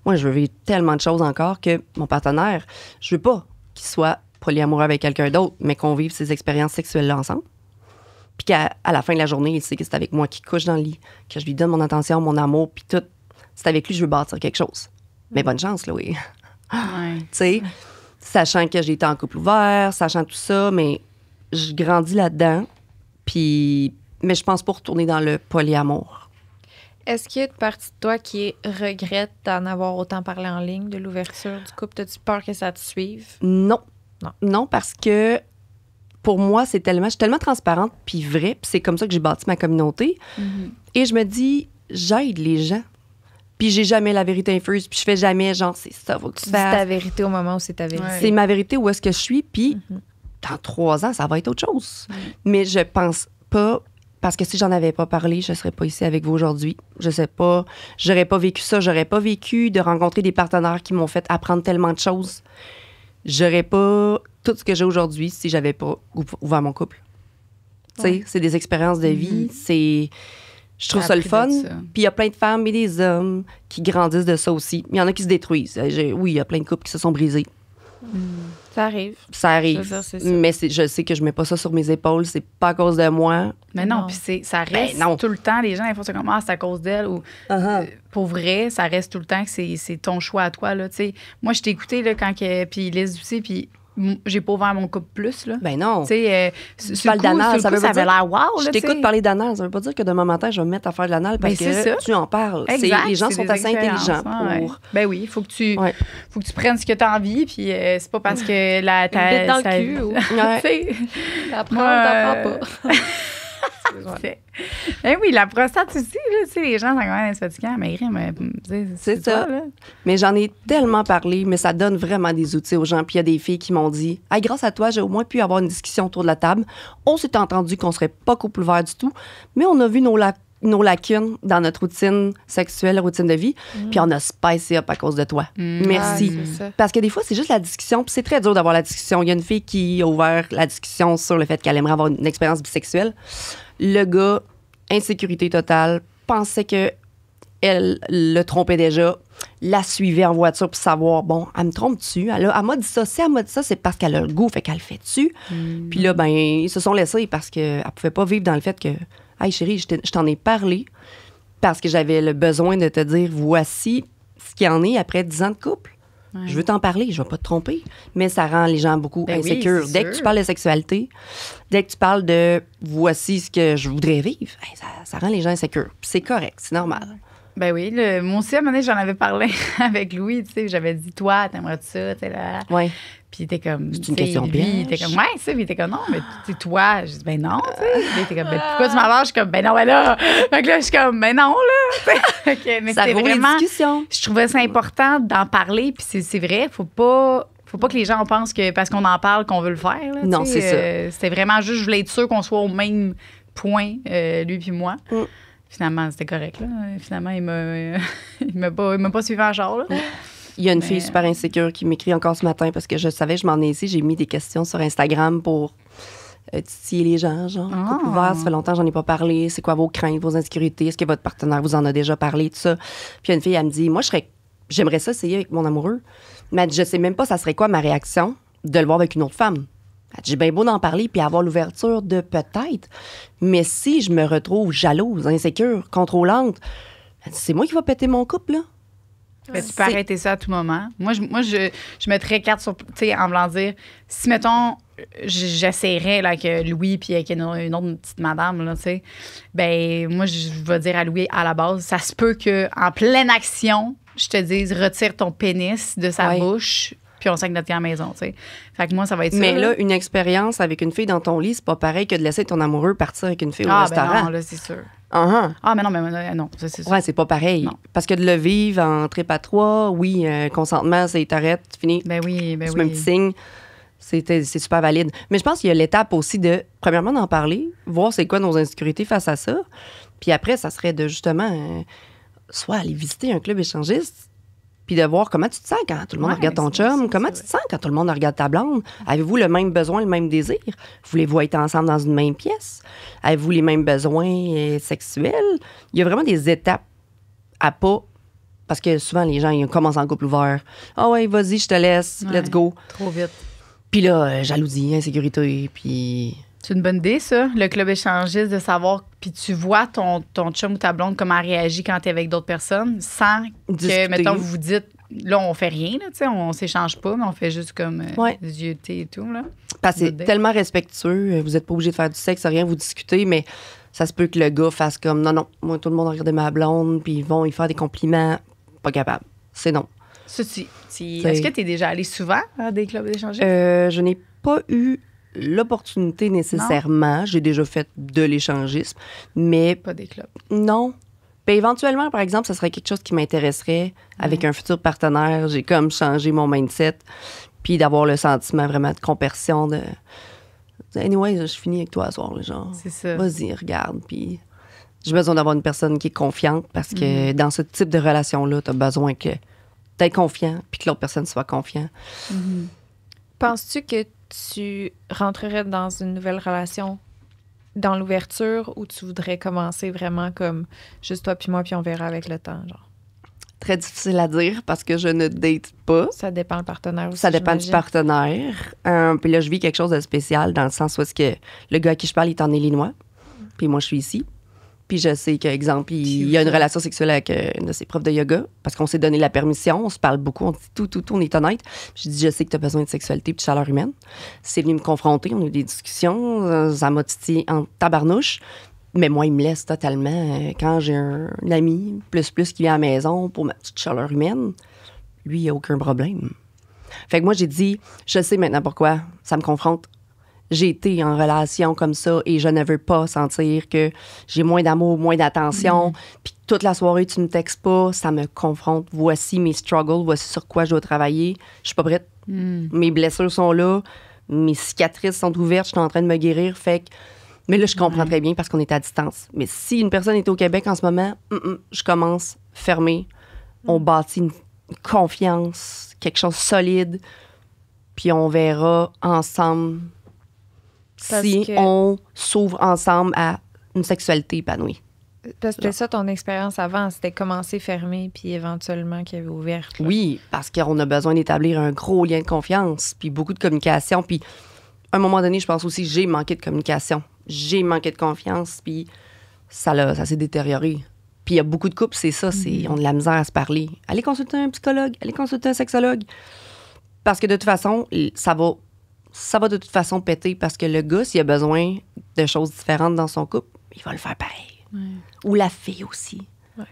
Moi, je veux vivre tellement de choses encore que mon partenaire, je veux pas qu'il soit polyamoureux avec quelqu'un d'autre, mais qu'on vive ces expériences sexuelles-là ensemble. Puis qu'à la fin de la journée, il sait que c'est avec moi qu'il couche dans le lit, que je lui donne mon attention, mon amour, puis tout. C'est avec lui que je veux bâtir quelque chose. Mais bonne chance, là, oui. Ouais. Tu sais, sachant que j'ai été en couple ouvert, sachant tout ça, mais je grandis là-dedans. Puis, mais je pense pas retourner dans le polyamour. Est-ce qu'il y a une partie de toi qui regrette d'en avoir autant parlé en ligne, de l'ouverture du couple? T'as-tu peur que ça te suive? Non. Non. Non, parce que pour moi, je suis tellement transparente puis vraie, puis c'est comme ça que j'ai bâti ma communauté. Et je me dis, j'aide les gens. Puis j'ai jamais la vérité infuse, puis je fais jamais genre, c'est ça, faut que tu Tu dis ta fasses. vérité au moment où c'est ta vérité. Ouais. C'est ma vérité, où est-ce que je suis, puis dans 3 ans, ça va être autre chose. Mais je pense pas, parce que si j'en avais pas parlé, je serais pas ici avec vous aujourd'hui. Je sais pas, j'aurais pas vécu ça, j'aurais pas vécu de rencontrer des partenaires qui m'ont fait apprendre tellement de choses. J'aurais pas tout ce que j'ai aujourd'hui si j'avais pas ouvert mon couple. Tu sais, c'est des expériences de vie, je trouve ça le fun. Appris de ça. Puis il y a plein de femmes et des hommes qui grandissent de ça aussi. Il y en a qui se détruisent. Oui, il y a plein de couples qui se sont brisés. Ça arrive. Ça arrive. Je veux dire, c'est ça. Mais je sais que je mets pas ça sur mes épaules. C'est pas à cause de moi. Mais non, Non. puis ça reste non. tout le temps. Les gens, ils font ça comme, c'est à cause d'elle. Ou pour vrai, ça reste tout le temps que c'est ton choix à toi. Là, t'sais. Moi, je t'ai écouté là, quand puis Liz aussi, puis j'ai pas ouvert mon couple plus. Là. Ben non. Tu sais, Tu parles d'anal, ça veut pas avait dire... l'air wow. Je là, t'écoute t'sais. parler d'anal, ça veut pas dire que demain matin, je vais me mettre à faire de l'anal parce Ben, c'est ça. que tu en parles. Exact, Les gens c'est sont des assez intelligents expériences, ouais. pour... Ben oui, il faut que tu prennes ce que tu as envie, puis c'est pas parce que Une bite dans le cul. Ou... Tu sais, T'apprends, moi, t'apprends pas. Ben oui, la prostate aussi, là, tu sais, les gens sont quand même fatigants, mais C'est ça. toi, là. Mais j'en ai tellement parlé, mais ça donne vraiment des outils aux gens. Puis il y a des filles qui m'ont dit « Hey, grâce à toi, j'ai au moins pu avoir une discussion autour de la table. On s'est entendu qu'on serait pas couple ouvert du tout, mais on a vu nos lacunes dans notre routine sexuelle, routine de vie, puis on a spicé up à cause de toi. Merci. Ah, c'est ça. Parce que des fois, c'est juste la discussion, puis c'est très dur d'avoir la discussion. Il y a une fille qui a ouvert la discussion sur le fait qu'elle aimerait avoir une expérience bisexuelle. Le gars, insécurité totale, pensait que elle le trompait déjà, la suivait en voiture pour savoir, bon, elle me trompe-tu? Elle m'a dit ça. Si elle m'a dit ça, c'est parce qu'elle a le goût, fait qu'elle le fait-tu? Puis là, ben, ils se sont laissés parce qu'elle pouvait pas vivre dans le fait que, hey chérie, je t'en ai parlé parce que j'avais le besoin de te dire, voici ce qu'il y en est après 10 ans de couple. Ouais. Je veux t'en parler, je vais pas te tromper. Mais ça rend les gens beaucoup Ben oui, insécures. c'est Dès sûr. que tu parles de sexualité, dès que tu parles de voici ce que je voudrais vivre, hey, ça rend les gens insécures. Puis c'est correct, c'est normal. Ben oui, moi aussi, à un moment donné, j'en avais parlé avec Louis, tu sais, j'avais dit, toi, t'aimerais-tu ça, tu sais, là. Ouais. Puis il était comme. C'est une tu sais, question lui, piège. il était comme, ouais, ça. Puis il était comme, non, mais tu sais, toi. Je dis, ben non, tu sais. Puis il était comme, ben pourquoi tu m'en parles? Je suis comme, ben non, ben là. Fait que là, je suis comme, ben non, là. Fait que, mais Ça c'était vaut les vraiment. discussions. Je trouvais ça important d'en parler. Puis c'est vrai, faut pas que les gens pensent que parce qu'on en parle qu'on veut le faire. Là, Non, tu sais. c'est C'était vraiment juste, je voulais être sûre qu'on soit au même point, lui puis moi. Mm. Finalement, c'était correct. Là. Finalement, il m'a pas suivi en genre. Là. Il y a une Mais- fille super insécure qui m'écrit encore ce matin parce que je savais que je m'en ai ici. J'ai mis des questions sur Instagram pour titiller les gens. Genre, Ah. couple ouvert, ça fait longtemps que j'en ai pas parlé. C'est quoi vos craintes, vos insécurités? Est-ce que votre partenaire vous en a déjà parlé? Tout ça. Puis il y a une fille, elle me dit, moi, j'aimerais ça essayer avec mon amoureux. Mais elle dit, je sais même pas ça serait quoi ma réaction de le voir avec une autre femme. Elle dit, j'ai bien beau d'en parler puis avoir l'ouverture de peut-être. Mais si je me retrouve jalouse, insécure, contrôlante, elle dit, c'est moi qui va péter mon couple, là. Ben, tu peux arrêter ça à tout moment. Moi, je mettrais carte sur. Tu sais, en voulant dire, si, mettons, j'essaierais là, que Louis puis avec une autre petite madame, là, tu sais, ben, moi, je vais dire à Louis, à la base, ça se peut qu'en pleine action, je te dise, retire ton pénis de sa Ouais. bouche, puis on s'aille notre à la maison, tu sais. Fait que moi, ça va être Mais ça. là, une expérience avec une fille dans ton lit, c'est pas pareil que de laisser ton amoureux partir avec une fille au ben restaurant. non, là, c'est sûr. Uh-huh. Ah, mais non, non, ça, c'est sûr. Ouais, c'est pas pareil. Non. Parce que de le vivre en trip à trois, oui, consentement, c'est t'arrêtes, tu finis. Ben oui, ben Tu oui. mets un petit signe. C'est super valide. Mais je pense qu'il y a l'étape aussi de, premièrement, d'en parler, voir c'est quoi nos insécurités face à ça. Puis après, ça serait de justement, soit aller visiter un club échangiste, puis de voir comment tu te sens quand tout le monde Ouais, regarde ton c'est vrai, chum. c'est Comment vrai. tu te sens quand tout le monde regarde ta blonde? Avez-vous le même besoin, le même désir? Voulez-vous être ensemble dans une même pièce? Avez-vous les mêmes besoins sexuels? Il y a vraiment des étapes à pas. Parce que souvent, les gens, ils commencent en couple ouvert. Ah ouais, vas-y, je te laisse, Ouais. let's go. Trop vite. Puis là, jalousie, insécurité, puis... C'est une bonne idée, ça, le club échangiste, de savoir, puis tu vois ton chum ou ta blonde comment elle réagit quand t'es avec d'autres personnes, sans Discuter. que, mettons, vous vous dites, là, on fait rien, là, tu sais, on s'échange pas, mais on fait juste comme Ouais. des yeux de thé et tout, là. Parce que c'est Bonne idée. tellement respectueux, vous n'êtes pas obligé de faire du sexe, rien, vous discutez, mais ça se peut que le gars fasse comme, non, moi, tout le monde a regardé ma blonde, puis ils vont y faire des compliments. Pas capable. C'est non. Ça, est-ce que t'es déjà allé souvent à des clubs échangistes? Je n'ai pas eu l'opportunité nécessairement. J'ai déjà fait de l'échangisme, mais Pas des clubs. non. Puis éventuellement, par exemple, ça serait quelque chose qui m'intéresserait avec un futur partenaire. J'ai comme changé mon mindset, puis d'avoir le sentiment vraiment de compersion de... Anyway, je finis avec toi ce soir, là, genre. C'est ça. Vas-y, regarde, puis... J'ai besoin d'avoir une personne qui est confiante parce que dans ce type de relation-là, tu as besoin d'être confiant puis que l'autre personne soit confiant. Penses-tu que tu rentrerais dans une nouvelle relation dans l'ouverture ou tu voudrais commencer vraiment comme juste toi puis moi puis on verra avec le temps, genre? Très difficile à dire parce que je ne date pas. Ça dépend le partenaire aussi. Ça dépend du j'imagine. partenaire. Puis là, je vis quelque chose de spécial dans le sens où est-ce que le gars à qui je parle, il est en Illinois. puis moi, je suis ici. Puis je sais qu'exemple, il y a une relation sexuelle avec une de ses profs de yoga parce qu'on s'est donné la permission, on se parle beaucoup, on dit tout, on est honnête. J'ai dit, je sais que tu as besoin de sexualité et de chaleur humaine. C'est venu me confronter, on a eu des discussions, ça m'a titillé en tabarnouche. Mais moi, il me laisse totalement. Quand j'ai un ami plus qui vient à la maison pour ma petite chaleur humaine, lui, il n'y a aucun problème. Fait que moi, j'ai dit, je sais maintenant pourquoi ça me confronte. J'ai été en relation comme ça et je ne veux pas sentir que j'ai moins d'amour, moins d'attention. Puis toute la soirée, tu ne me textes pas, ça me confronte. Voici mes struggles, voici sur quoi je dois travailler. Je suis pas prête. Mes blessures sont là, mes cicatrices sont ouvertes, je suis en train de me guérir. Fait que, mais là, je comprends très bien parce qu'on est à distance. Mais si une personne est au Québec en ce moment, je commence fermé. On bâtit une confiance, quelque chose de solide, puis on verra ensemble si on s'ouvre ensemble à une sexualité épanouie. Parce que c'était ça ton expérience avant, c'était commencer fermé puis éventuellement qu'il y avait ouvert. Là. Oui, parce qu'on a besoin d'établir un gros lien de confiance, puis beaucoup de communication. Puis à un moment donné, je pense aussi que j'ai manqué de communication. J'ai manqué de confiance, puis ça s'est détérioré. Puis il y a beaucoup de couples, c'est ça, on a de la misère à se parler. Allez consulter un psychologue, allez consulter un sexologue. Parce que de toute façon, ça va de toute façon péter parce que le gars, s'il a besoin de choses différentes dans son couple, il va le faire pareil. Ouais. Ou la fille aussi. Ouais.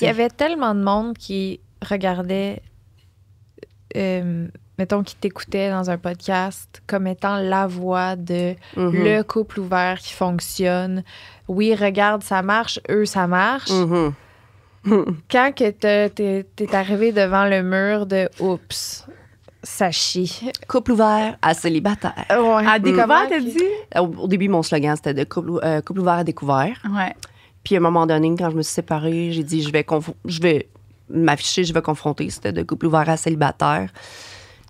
Il y avait tellement de monde qui regardait, mettons, qui t'écoutait dans un podcast comme étant la voix de le couple ouvert qui fonctionne. Oui, regarde, ça marche. Eux, ça marche. Quand que t'es arrivé devant le mur de « Oups », ça chie. Couple ouvert à célibataire. Ouais. À découvert, t'as dit? Au début, mon slogan, c'était de couple ouvert à découvert. Ouais. Puis à un moment donné, quand je me suis séparée, j'ai dit, je vais m'afficher, je vais confronter. C'était de couple ouvert à célibataire.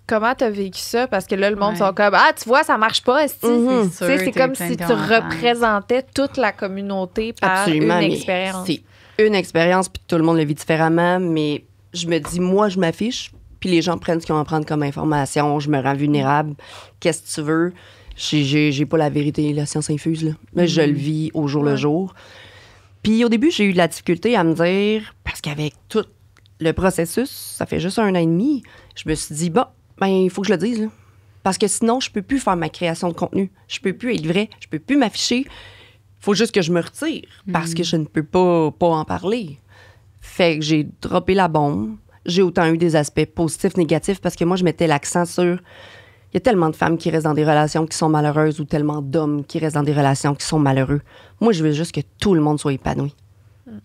Comment t'as vécu ça? Parce que là, le monde sont comme « Ah, tu vois, ça marche pas, esti. C'est comme si tu représentais toute la communauté par une expérience. C'est une expérience, puis tout le monde le vit différemment, mais je me dis, moi, je m'affiche, puis les gens prennent ce qu'ils ont à prendre comme information. Je me rends vulnérable. Qu'est-ce que tu veux? J'ai pas la vérité, la science infuse, là. Mais je le vis au jour le jour. Puis au début, j'ai eu de la difficulté à me dire, parce qu'avec tout le processus, ça fait juste 1 an et demi, je me suis dit, il faut que je le dise, là. Parce que sinon, je peux plus faire ma création de contenu. Je peux plus être vrai. Je peux plus m'afficher. Faut juste que je me retire parce que je ne peux pas en parler. Fait que j'ai droppé la bombe. J'ai autant eu des aspects positifs, négatifs, parce que moi, je mettais l'accent sur... Il y a tellement de femmes qui restent dans des relations qui sont malheureuses ou tellement d'hommes qui restent dans des relations qui sont malheureux. Moi, je veux juste que tout le monde soit épanoui.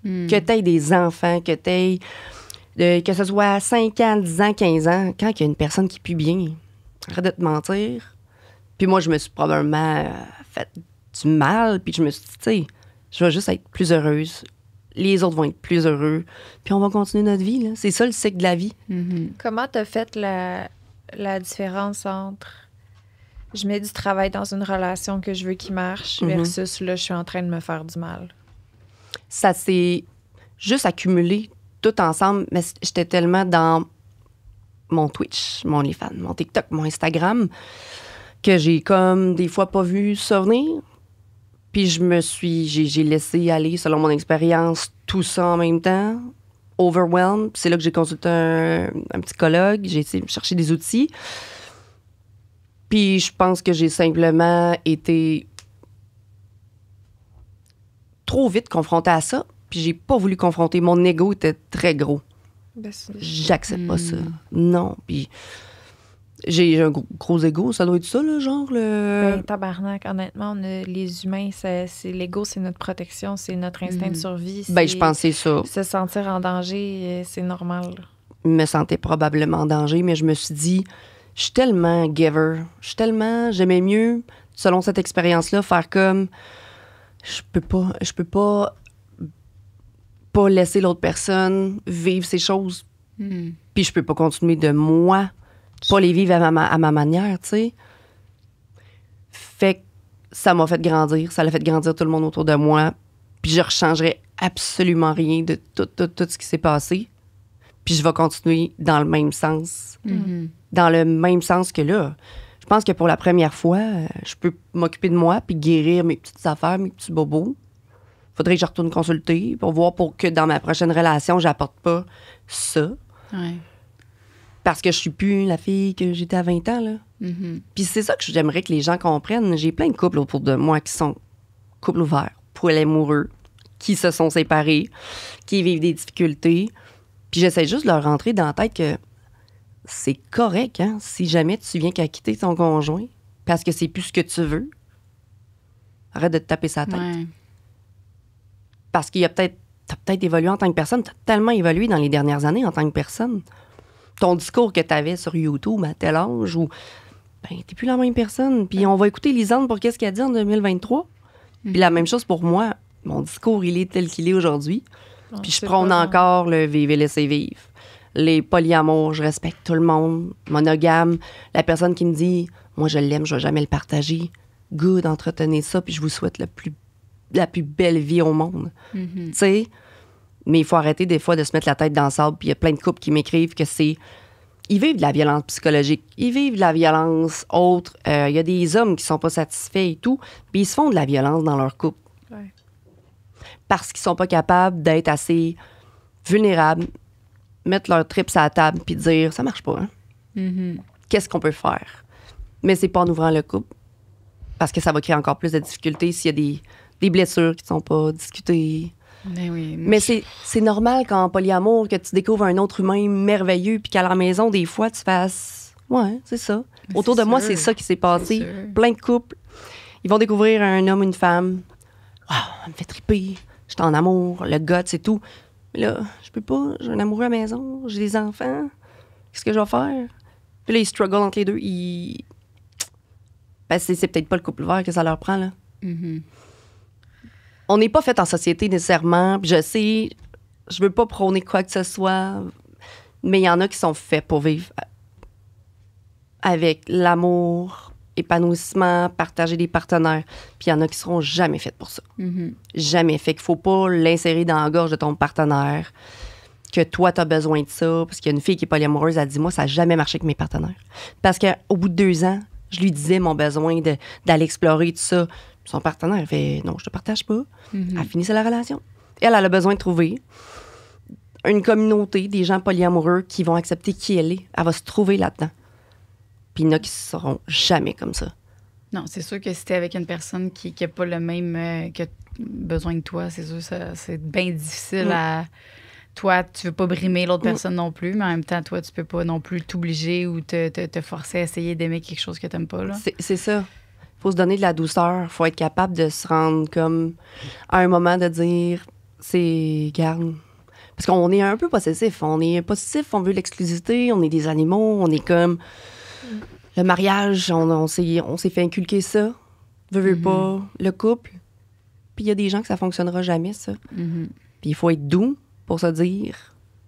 Que tu aies des enfants, que tu aies... que ce soit 5 ans, 10 ans, 15 ans, quand il y a une personne qui pue bien, arrête de te mentir. Puis moi, je me suis probablement fait du mal, puis je me suis dit, tu sais, je vais juste être plus heureuse. Les autres vont être plus heureux. Puis on va continuer notre vie, là. C'est ça, le cycle de la vie. Comment t'as fait la différence entre je mets du travail dans une relation que je veux qu'il marche versus là, je suis en train de me faire du mal? Ça s'est juste accumulé tout ensemble, mais j'étais tellement dans mon Twitch, mon OnlyFans, mon TikTok, mon Instagram, que j'ai comme des fois pas vu ça venir. Puis j'ai laissé aller, selon mon expérience, tout ça en même temps. Overwhelmed. Puis c'est là que j'ai consulté un psychologue. J'ai essayé de chercher des outils. Puis je pense que j'ai simplement été trop vite confrontée à ça. Puis j'ai pas voulu confronter. Mon ego était très gros. J'accepte pas ça. Non. Puis j'ai un gros ego, ça doit être ça, là, genre le... tabarnak, honnêtement, les humains, l'ego, c'est notre protection, c'est notre instinct de survie. Je pensais ça. Se sentir en danger, c'est normal. Je me sentais probablement en danger, mais je me suis dit, je suis tellement giver, j'aimais mieux, selon cette expérience-là, faire comme, je peux pas laisser l'autre personne vivre ces choses, puis je peux pas continuer de moi pas les vivre à ma manière, tu sais. Fait que ça m'a fait grandir. Ça l'a fait grandir tout le monde autour de moi. Puis je ne rechangerais absolument rien de tout ce qui s'est passé. Puis je vais continuer dans le même sens. Dans le même sens que là. Je pense que pour la première fois, je peux m'occuper de moi puis guérir mes petites affaires, mes petits bobos. Faudrait que je retourne consulter pour voir pour que dans ma prochaine relation, j'apporte pas ça. Ouais. Parce que je suis plus la fille que j'étais à 20 ans, là. Puis c'est ça que j'aimerais que les gens comprennent. J'ai plein de couples autour de moi qui sont couples ouverts, polyamoureux, qui se sont séparés, qui vivent des difficultés. Puis j'essaie juste de leur rentrer dans la tête que c'est correct, hein, si jamais tu viens qu'à quitter ton conjoint parce que c'est plus ce que tu veux. Arrête de te taper sa tête. Ouais. Parce qu'il y a t'as peut-être évolué en tant que personne. T'as tellement évolué dans les dernières années en tant que personne. Ton discours que t'avais sur YouTube à tel âge, ou ben, t'es plus la même personne. Puis on va écouter Lisanne pour qu'est-ce qu'elle dit en 2023. Puis la même chose pour moi. Mon discours, il est tel qu'il est aujourd'hui. Puis je prône encore le vivre et laisser vivre. Les polyamours, je respecte tout le monde. Monogame, la personne qui me dit « Moi, je l'aime, je vais jamais le partager. » Good, entretenez ça, puis je vous souhaite la plus belle vie au monde. Tu sais? Mais il faut arrêter des fois de se mettre la tête dans le sable. Puis il y a plein de couples qui m'écrivent que c'est... Ils vivent de la violence psychologique. Ils vivent de la violence autre. Il y a des hommes qui sont pas satisfaits et tout. Puis ils se font de la violence dans leur couple. Ouais. Parce qu'ils sont pas capables d'être assez vulnérables, mettre leur trips à la table puis dire ça marche pas, hein? Qu'est-ce qu'on peut faire? Mais c'est pas en ouvrant le couple, parce que ça va créer encore plus de difficultés s'il y a des blessures qui ne sont pas discutées. Ben oui. Mais c'est normal qu'en polyamour que tu découvres un autre humain merveilleux puis qu'à la maison des fois tu fasses ouais, c'est ça. Mais Autour c'est de moi, sûr. c'est ça qui s'est passé. C'est sûr. Plein de couples, ils vont découvrir un homme, une femme. Waouh, elle me fait triper. Je suis en amour, le gars, c'est tout. Mais là, je peux pas, j'ai un amoureux à la maison, j'ai des enfants. Qu'est-ce que je vais faire? Puis là, ils struggle entre les deux. Ben, c'est peut-être pas le couple ouvert que ça leur prend, là. On n'est pas fait en société nécessairement. Puis je sais, je veux pas prôner quoi que ce soit, mais il y en a qui sont faits pour vivre avec l'amour, épanouissement, partager des partenaires. Puis il y en a qui seront jamais faits pour ça. Jamais. Fait qu'il faut pas l'insérer dans la gorge de ton partenaire, que toi, tu as besoin de ça. Parce qu'il y a une fille qui est polyamoureuse, elle dit, moi, ça n'a jamais marché avec mes partenaires. Parce qu'au bout de 2 ans, je lui disais mon besoin d'aller explorer tout ça. Son partenaire, elle fait, non, je te partage pas. Elle finissait la relation. Elle a besoin de trouver une communauté, des gens polyamoureux qui vont accepter qui elle est. Elle va se trouver là-dedans. Puis il y en a qui ne seront jamais comme ça. Non, c'est sûr que si t'es avec une personne qui n'a pas le même que besoin que toi, c'est sûr que c'est bien difficile à... Toi, tu veux pas brimer l'autre personne non plus, mais en même temps, toi, tu peux pas non plus t'obliger ou te forcer à essayer d'aimer quelque chose que t'aimes pas, là. C'est ça. Faut se donner de la douceur. Faut être capable de se rendre comme à un moment de dire, c'est... Garde. Parce qu'on est un peu possessif. On est possessif, on veut l'exclusivité, on est des animaux, on est comme... Le mariage, on s'est fait inculquer ça. Veux pas. Le couple. Puis il y a des gens que ça fonctionnera jamais, ça. Puis il faut être doux pour se dire,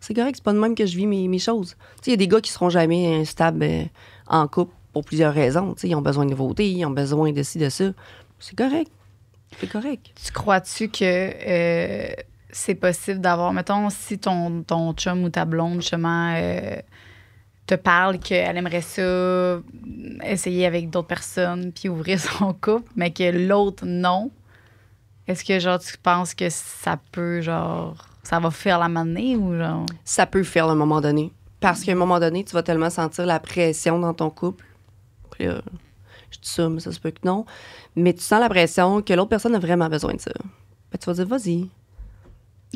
c'est correct, c'est pas de même que je vis mes choses. Tu sais, il y a des gars qui seront jamais stables en couple pour plusieurs raisons. Tu sais, ils ont besoin de nouveautés, ils ont besoin de ci, de ça. C'est correct. C'est correct. Tu crois-tu que c'est possible d'avoir, mettons, si ton chum ou ta blonde, justement, te parle qu'elle aimerait ça, essayer avec d'autres personnes, puis ouvrir son couple, mais que l'autre, non. Est-ce que, genre, tu penses que ça peut, genre, ça va faire la manée ou genre... Ça peut faire à un moment donné. Parce qu'à un moment donné, tu vas tellement sentir la pression dans ton couple. Puis là, je dis ça, mais ça se peut que non. Mais tu sens la pression que l'autre personne a vraiment besoin de ça. Ben, tu vas dire, vas-y.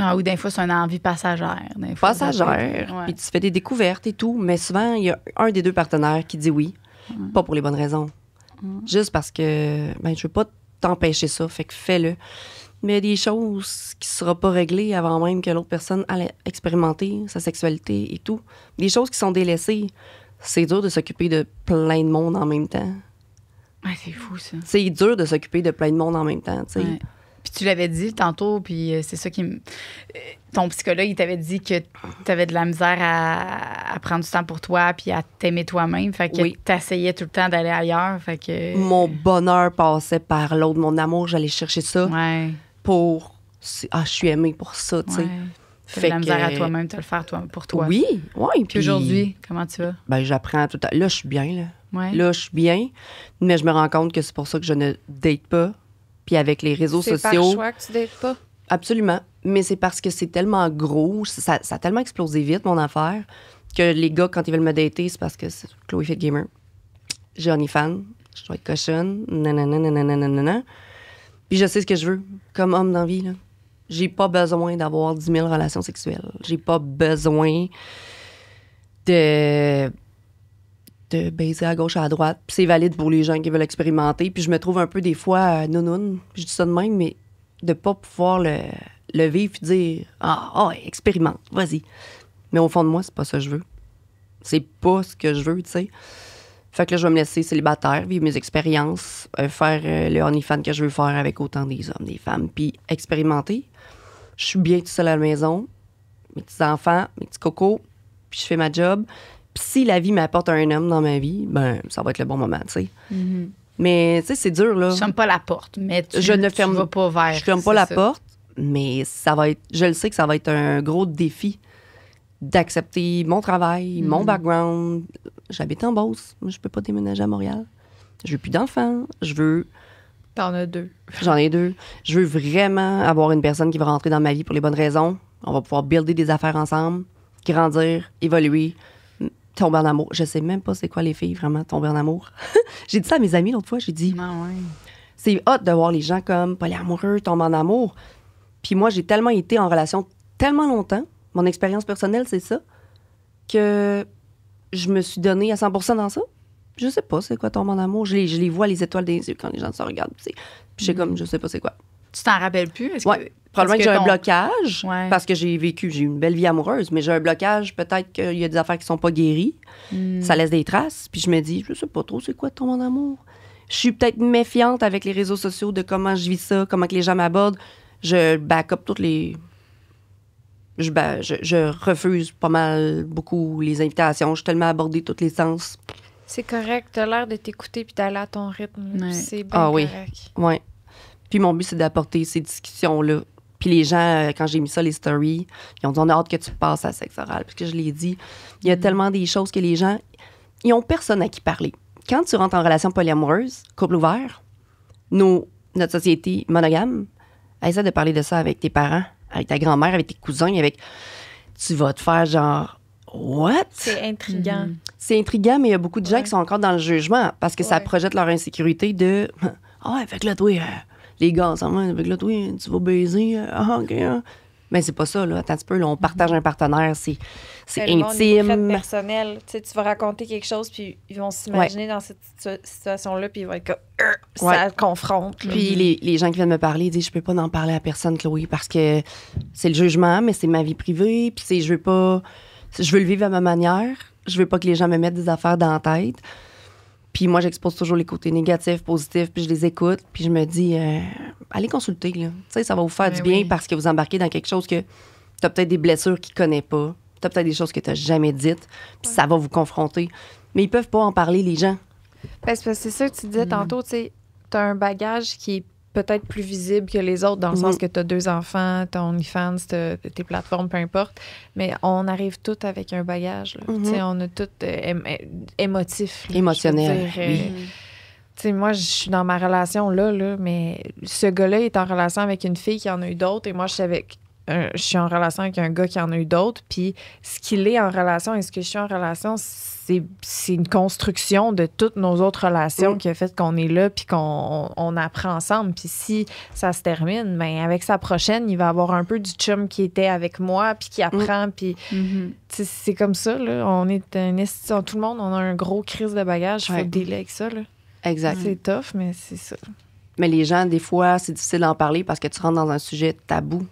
Ah, ou des fois, c'est une envie passagère. Des fois, Passagère. Ouais. Puis tu fais des découvertes et tout. Mais souvent, il y a un des deux partenaires qui dit oui. Pas pour les bonnes raisons. Juste parce que ben, je veux pas t'empêcher ça. Fait que fais-le. Mais il y a des choses qui ne seront pas réglées avant même que l'autre personne aille expérimenter sa sexualité et tout. Des choses qui sont délaissées. C'est dur de s'occuper de plein de monde en même temps. Ouais, c'est fou, ça. C'est dur de s'occuper de plein de monde en même temps, tu sais. Ouais. Puis tu l'avais dit tantôt, puis c'est ça qui me... Ton psychologue, il t'avait dit que tu avais de la misère à prendre du temps pour toi puis à t'aimer toi-même. Fait que Oui. t'essayais tout le temps d'aller ailleurs. Fait que... Mon bonheur passait par l'autre. Mon amour, j'allais chercher ça Ouais. pour... je suis aimée pour ça, tu sais. Ouais. T'as de la misère à toi-même, te le faire pour toi. Oui, oui. Puis aujourd'hui, comment tu vas? Ben, j'apprends tout à... Là, je suis bien, là. Ouais. Là, je suis bien, mais je me rends compte que c'est pour ça que je ne date pas. Puis avec les réseaux C'est sociaux... par choix que tu dates pas? Absolument. Mais c'est parce que c'est tellement gros, ça a tellement explosé vite, mon affaire, que les gars, quand ils veulent me dater, c'est parce que c'est Chloé Fit Gamer. J'ai OnlyFans, je dois être cochonne, nanana. Puis je sais ce que je veux, comme homme dans la vie, là. J'ai pas besoin d'avoir 10 000 relations sexuelles. J'ai pas besoin de baiser à gauche, à droite. Puis c'est valide pour les gens qui veulent expérimenter. Puis je me trouve un peu des fois nounoune, je dis ça de même, mais de pas pouvoir le vivre et dire « Ah, expérimente, vas-y ». Mais au fond de moi, c'est pas ça que je veux. C'est pas ce que je veux, tu sais. Fait que là, je vais me laisser célibataire, vivre mes expériences, faire le OnlyFans que je veux faire avec autant des hommes, des femmes, puis expérimenter. Je suis bien toute seule à la maison, mes petits-enfants, mes petits cocos, puis je fais ma job. Puis si la vie m'apporte un homme dans ma vie, ben ça va être le bon moment, tu sais. Mm-hmm. Mais, tu sais, c'est dur, là. Je ferme pas la porte, mais tu vas pas vers. Je ferme pas la porte, mais ça va être... Je le sais que ça va être un gros défi d'accepter mon travail, mon background. J'habite en Beauce. Moi, je peux pas déménager à Montréal. Je veux plus d'enfants. T'en as 2. J'en ai 2. Je veux vraiment avoir une personne qui va rentrer dans ma vie pour les bonnes raisons. On va pouvoir builder des affaires ensemble, grandir, évoluer, tomber en amour. Je sais même pas c'est quoi les filles, vraiment, tomber en amour. J'ai dit ça à mes amis l'autre fois. J'ai dit, c'est hot de voir les gens comme polyamoureux, tomber en amour. Puis moi, j'ai tellement été en relation tellement longtemps, mon expérience personnelle, c'est ça, que je me suis donnée à 100% dans ça. Je sais pas c'est quoi tomber en amour. Je les vois, les étoiles des yeux, quand les gens se regardent. Puis j'ai comme, je sais pas c'est quoi. Tu t'en rappelles plus? Ouais. Probablement que j'ai un blocage, parce que j'ai eu une belle vie amoureuse, mais j'ai un blocage, peut-être qu'il y a des affaires qui sont pas guéries. Ça laisse des traces. Puis je me dis, je sais pas trop c'est quoi tomber en amour. Je suis peut-être méfiante avec les réseaux sociaux de comment je vis ça, comment que les gens m'abordent. Je back up toutes les... Je refuse pas mal, beaucoup les invitations. Je suis tellement abordée tous les sens. C'est correct. T'as l'air de t'écouter puis d'aller à ton rythme. Ouais. C'est bien correct. Oui. Puis mon but, c'est d'apporter ces discussions-là. Puis les gens, quand j'ai mis ça, les stories, ils ont dit, on a hâte que tu passes à sexe oral. Puis que je l'ai dit, il y a tellement des choses que les gens, ils ont personne à qui parler. Quand tu rentres en relation polyamoureuse, couple ouvert, notre société monogame, essaie de parler de ça avec tes parents, avec ta grand-mère, avec tes cousins, tu vas te faire genre, what? C'est intriguant. C'est intriguant, mais il y a beaucoup de gens qui sont encore dans le jugement parce que ça projette leur insécurité de, fait que là, toi, les gars ensemble, fait que là, toi, tu vas baiser, OK, hein. Mais c'est pas ça, là. Attends un petit peu, là, on partage un partenaire, c'est intime. Personnel. Tu vas raconter quelque chose, puis ils vont s'imaginer dans cette situation-là, puis ils vont être comme, ça confronte. Là. Puis les gens qui viennent me parler, ils disent, je peux pas en parler à personne, Chloé, parce que c'est le jugement, mais c'est ma vie privée, puis je veux le vivre à ma manière. Je veux pas que les gens me mettent des affaires dans la tête. Puis moi, j'expose toujours les côtés négatifs, positifs, puis je les écoute, puis je me dis, allez consulter, là. Tu sais, ça va vous faire du bien parce que vous embarquez dans quelque chose que t'as peut-être des blessures qu'il connaît pas, t'as peut-être des choses que t'as jamais dites, puis ça va vous confronter. Mais ils peuvent pas en parler, les gens. Parce que c'est ça que tu disais tantôt, tu sais, t'as un bagage qui est peut-être plus visible que les autres, dans le sens que t'as 2 enfants, ton OnlyFans, tes plateformes, peu importe. Mais on arrive tous avec un bagage. Là. On a tout émotif. Là, émotionnel, oui. Tu sais, moi, je suis dans ma relation là, mais ce gars-là est en relation avec une fille qui en a eu d'autres, et moi, je suis en relation avec un gars qui en a eu d'autres. Puis ce qu'il est en relation et ce que je suis en relation, c'est une construction de toutes nos autres relations qui a fait qu'on est là puis qu'on apprend ensemble. Puis si ça se termine, ben avec sa prochaine, il va avoir un peu du chum qui était avec moi puis qui apprend. Puis c'est comme ça, là. On est tout le monde, on a un gros crise de bagages. Il faut dealer avec ça, là. Exact. C'est tough, mais c'est ça. Mais les gens, des fois, c'est difficile d'en parler parce que tu rentres dans un sujet tabou.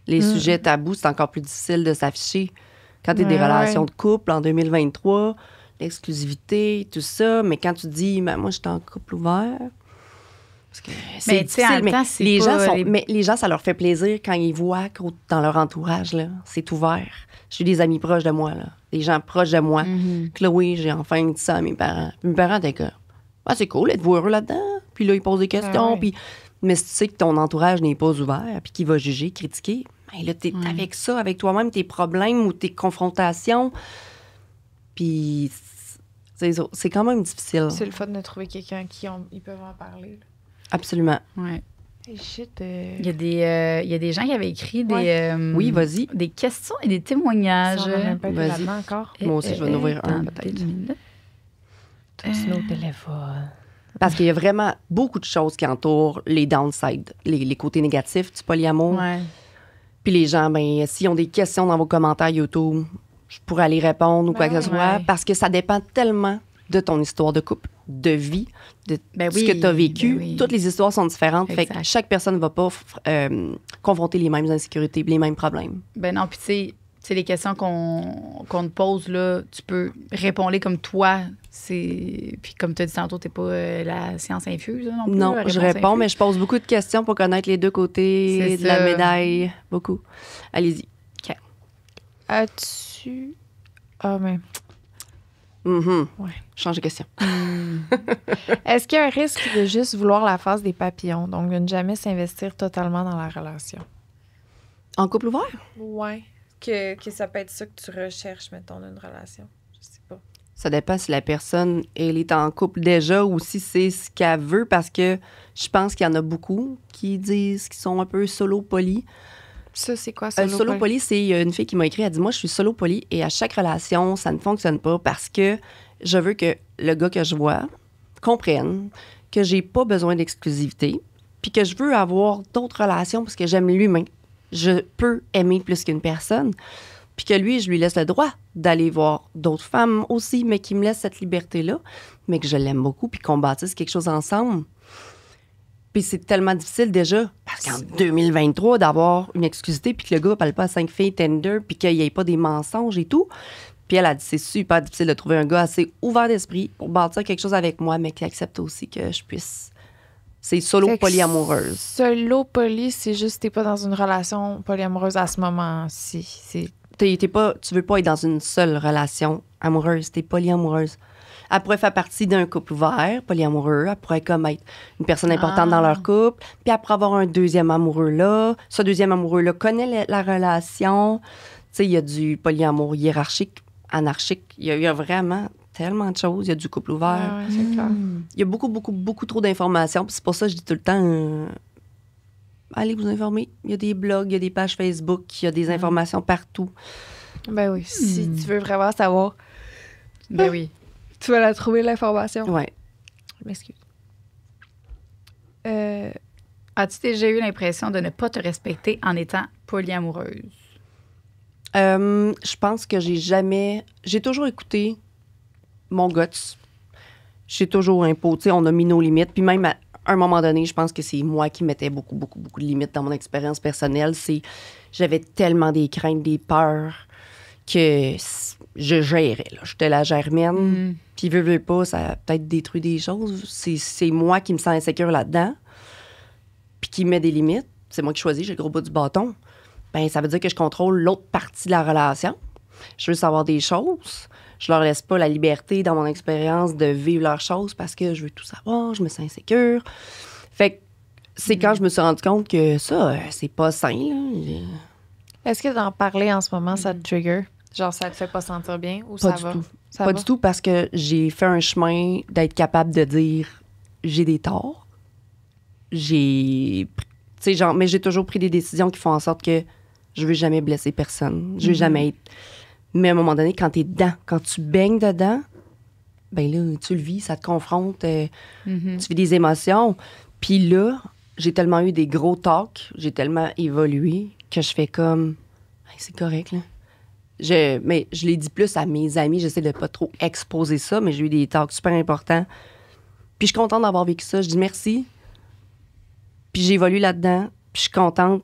Les sujets tabous, c'est encore plus difficile de s'afficher. Quand tu as des relations de couple en 2023, l'exclusivité, tout ça, mais quand tu dis, moi, je suis en couple ouvert, parce que c'est difficile, mais les gens, ça leur fait plaisir quand ils voient que dans leur entourage, là, c'est ouvert. J'ai des amis proches de moi, là, des gens proches de moi. Chloé, j'ai enfin dit ça à mes parents. Puis mes parents étaient comme, c'est cool, êtes-vous heureux là-dedans? Puis là, ils posent des questions, puis... Mais si tu sais que ton entourage n'est pas ouvert, puis qu'il va juger, critiquer, ben là, t'es avec ça, avec toi-même, tes problèmes ou tes confrontations. Puis C'est quand même difficile. C'est le fun de trouver quelqu'un à qui ils peuvent en parler. Là. Absolument. Ouais. Hey, shit. Il y a des gens qui avaient écrit Oui, vas-y. des questions et des témoignages. Ça, on a même pas été Vas-y. là-dedans encore. Moi aussi, je vais en ouvrir un, Attends peut-être. 2 minutes. Tous nos téléphones. Parce qu'il y a vraiment beaucoup de choses qui entourent les downsides, les côtés négatifs du polyamour. Ouais. Puis les gens, ben, s'ils ont des questions dans vos commentaires YouTube, je pourrais aller répondre ou quoi que ce soit. ouais. Parce que ça dépend tellement de ton histoire de couple, de vie, de Ben ce oui, que tu as vécu. ben oui. Toutes les histoires sont différentes. Fait que Exact. chaque personne ne va pas confronter les mêmes insécurités, les mêmes problèmes. Ben non, puis tu sais, les questions qu'on te pose, là, tu peux répondre comme toi. Puis comme tu as dit tantôt, t'es pas la science infuse, là, non plus. Non, la je réponse réponds, infuse. mais je pose beaucoup de questions pour connaître les deux côtés C'est de la ça. médaille. Beaucoup. Allez-y. As-tu. Ah, mais. Mhm. Ouais. Change de question. Est-ce qu'il y a un risque de juste vouloir la phase des papillons, donc de ne jamais s'investir totalement dans la relation? En couple ouvert? Ouais. Que ça peut être ça que tu recherches, mettons, dans une relation. Je sais pas. Ça dépend si la personne elle est en couple déjà ou si c'est ce qu'elle veut, parce que je pense qu'il y en a beaucoup qui disent qu'ils sont un peu solo-poly. Ça, c'est quoi, ça? Solo-poly, c'est une fille qui m'a écrit, elle dit « Moi, je suis solo-poly et à chaque relation, ça ne fonctionne pas parce que je veux que le gars que je vois comprenne que j'ai pas besoin d'exclusivité puis que je veux avoir d'autres relations parce que j'aime l'humain. Je peux aimer plus qu'une personne. Puis que lui, je lui laisse le droit d'aller voir d'autres femmes aussi, mais qui me laisse cette liberté-là, mais que je l'aime beaucoup puis qu'on bâtisse quelque chose ensemble. » Puis c'est tellement difficile déjà, parce qu'en 2023, d'avoir une exclusivité, puis que le gars ne parle pas à 5 filles Tinder, puis qu'il n'y ait pas des mensonges et tout. Puis elle a dit, c'est super difficile de trouver un gars assez ouvert d'esprit pour bâtir quelque chose avec moi, mais qui accepte aussi que je puisse. C'est solo polyamoureuse. Solo-poly, c'est juste que t'es pas dans une relation polyamoureuse à ce moment-ci. Tu veux pas être dans une seule relation amoureuse, t'es polyamoureuse. Elle pourrait faire partie d'un couple ouvert, polyamoureux. Elle pourrait comme être une personne importante dans leur couple. Puis elle pourrait avoir un deuxième amoureux là. Ce deuxième amoureux-là connaît la relation. Tu sais, il y a du polyamour hiérarchique, anarchique. Il y a vraiment tellement de choses. Il y a du couple ouvert. Ouais, c'est clair. Il y a beaucoup, beaucoup, beaucoup trop d'informations. Puis c'est pour ça que je dis tout le temps, allez vous informer. Il y a des blogs, il y a des pages Facebook, il y a des informations partout. Ben oui, si tu veux vraiment savoir, Ben oui. tu vas la trouver, l'information. Ouais. Je m'excuse. As-tu déjà eu l'impression de ne pas te respecter en étant polyamoureuse? Je pense que j'ai toujours écouté mon guts. J'ai toujours imposé. On a mis nos limites. Puis même à un moment donné, je pense que c'est moi qui mettais beaucoup, beaucoup, beaucoup de limites dans mon expérience personnelle. J'avais tellement des craintes, des peurs que je gérais. Là. J'étais la germaine. Puis veux pas, ça a peut-être détruit des choses. C'est moi qui me sens insécure là-dedans. Puis qui met des limites. C'est moi qui choisis, j'ai le gros bout du bâton. Ben ça veut dire que je contrôle l'autre partie de la relation. Je veux savoir des choses. Je leur laisse pas la liberté, dans mon expérience, de vivre leurs choses parce que je veux tout savoir, je me sens insécure. Fait que c'est quand je me suis rendu compte que ça, c'est pas sain. Là. Est-ce que d'en parler en ce moment, ça te trigger? Genre, ça te fait pas sentir bien ou ça Pas du va? tout. Ça Pas va? du tout parce que j'ai fait un chemin d'être capable de dire j'ai des torts. Mais j'ai toujours pris des décisions qui font en sorte que je veux jamais blesser personne. Je veux jamais être. Mais à un moment donné, quand t'es dedans, quand tu baignes dedans, ben là, tu le vis, ça te confronte, tu vis des émotions. Puis là, j'ai tellement eu des gros talks, j'ai tellement évolué que je fais comme, hey, c'est correct, là. Mais je l'ai dit plus à mes amis, j'essaie de pas trop exposer ça, mais j'ai eu des talks super importants. Puis je suis contente d'avoir vécu ça, je dis merci. Puis j'ai évolué là-dedans, puis je suis contente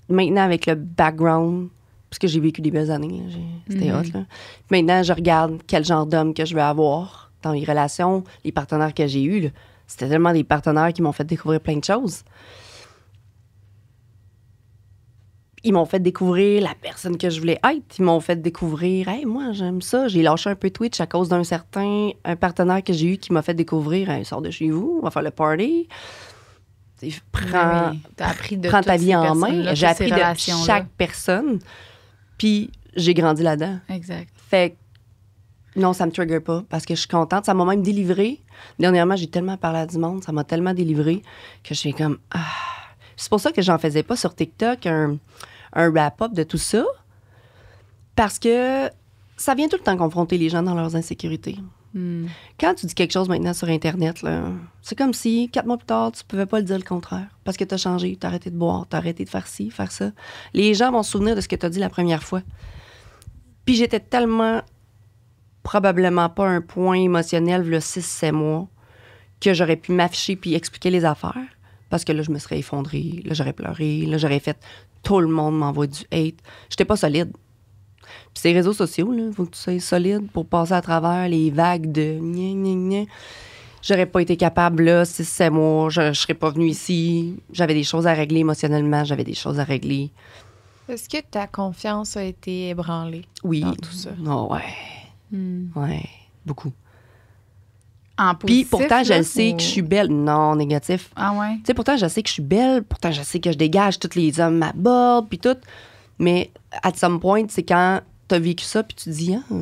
maintenant avec le background, parce que j'ai vécu des belles années. C'était hot, là. Puis maintenant, je regarde quel genre d'homme que je veux avoir dans les relations, les partenaires que j'ai eus. Là. C'était tellement des partenaires qui m'ont fait découvrir plein de choses. Ils m'ont fait découvrir la personne que je voulais être. Ils m'ont fait découvrir, hey, moi, j'aime ça. J'ai lâché un peu Twitch à cause d'un certain partenaire que j'ai eu qui m'a fait découvrir, hey, sors de chez vous, on va faire le party. T'as appris de prends toutes ta vie ces en main. personnes-là, J'ai toutes ces appris de relations-là. chaque personne. Puis j'ai grandi là-dedans. Exact. Fait que Non, ça me trigger pas parce que je suis contente. Ça m'a même délivré. Dernièrement, j'ai tellement parlé à du monde, ça m'a tellement délivré que je suis comme... Ah. C'est pour ça que j'en faisais pas sur TikTok un wrap-up de tout ça parce que ça vient tout le temps confronter les gens dans leurs insécurités. Quand tu dis quelque chose maintenant sur Internet, là, c'est comme si 4 mois plus tard, tu pouvais pas le dire le contraire parce que tu as changé, tu as arrêté de boire, tu as arrêté de faire ci, faire ça. Les gens vont se souvenir de ce que tu as dit la première fois. Puis j'étais tellement, probablement pas un point émotionnel, le 6-7 mois, que j'aurais pu m'afficher puis expliquer les affaires parce que là, je me serais effondrée, là, j'aurais pleuré, là, j'aurais fait tout le monde m'envoie du hate. J'étais pas solide. Puis ces réseaux sociaux, il faut que tu sois solide pour passer à travers les vagues de gna, gna, gna. J'aurais pas été capable, là, 6-7 mois, je serais pas venue ici. J'avais des choses à régler émotionnellement, j'avais des choses à régler. Est-ce que ta confiance a été ébranlée Oui. dans tout ça? Oh, ouais. Ouais, beaucoup. En positif, Puis pourtant, je là, le sais que je suis belle. Non, négatif. Ah ouais? Tu sais, pourtant, je sais que je suis belle. Pourtant, je sais que je dégage tous les hommes m'abordent, puis tout. Mais at some point, c'est quand t'as vécu ça, puis tu te dis, ah,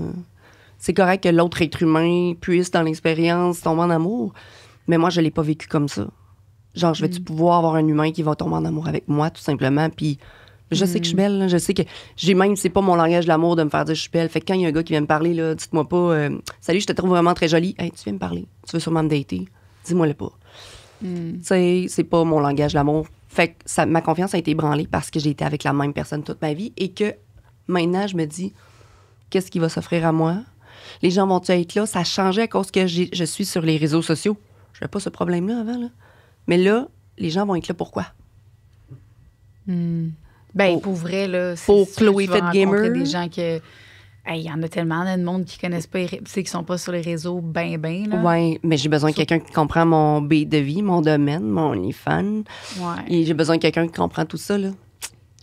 c'est correct que l'autre être humain puisse, dans l'expérience, tomber en amour. Mais moi, je l'ai pas vécu comme ça. Genre, je vais-tu pouvoir avoir un humain qui va tomber en amour avec moi, tout simplement, puis je sais que je suis belle, là. Je sais que j'ai même, c'est pas mon langage de l'amour de me faire dire que je suis belle. Fait que quand il y a un gars qui vient me parler, là, dites-moi pas, salut, je te trouve vraiment très jolie. Hey, tu viens me parler. Tu veux sûrement me dater. Dis-moi-le pas. Tu sais, c'est pas mon langage de l'amour. Fait que ma confiance a été ébranlée parce que j'ai été avec la même personne toute ma vie et que maintenant, je me dis, qu'est-ce qui va s'offrir à moi? Les gens vont-tu être là? Ça a changé à cause que je suis sur les réseaux sociaux. Je n'avais pas ce problème-là avant, là. Mais là, les gens vont être là pourquoi? Ben, pour vrai, là, c'est pour sûr Chloé que tu vas Fit Gamer. rencontrer des gens que... Il y en a tellement de monde qui connaissent pas, tu sais, qui sont pas sur les réseaux ben, là. Oui, mais j'ai besoin de quelqu'un qui comprend mon beat de vie, mon domaine, mon OnlyFans. Ouais. Et j'ai besoin de quelqu'un qui comprend tout ça, là.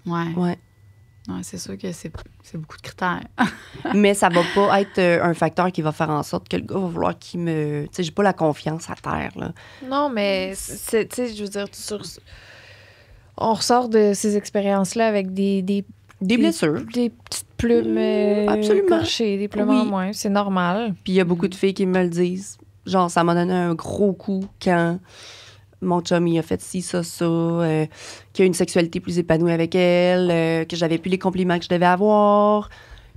Ouais. Ouais. Ouais, c'est sûr que c'est beaucoup de critères. Mais ça va pas être un facteur qui va faire en sorte que le gars va vouloir qu'il me... Tu sais, j'ai pas la confiance à terre, là. Non, mais, tu sais, je veux dire, on ressort de ces expériences-là avec des blessures. Des petites plumes Absolument. écorchées, des plumes en moins. C'est normal. Puis il y a beaucoup de filles qui me le disent. Genre, ça m'a donné un gros coup quand mon chum, il a fait ci, ça, qu'il y a une sexualité plus épanouie avec elle, que j'avais plus les compliments que je devais avoir,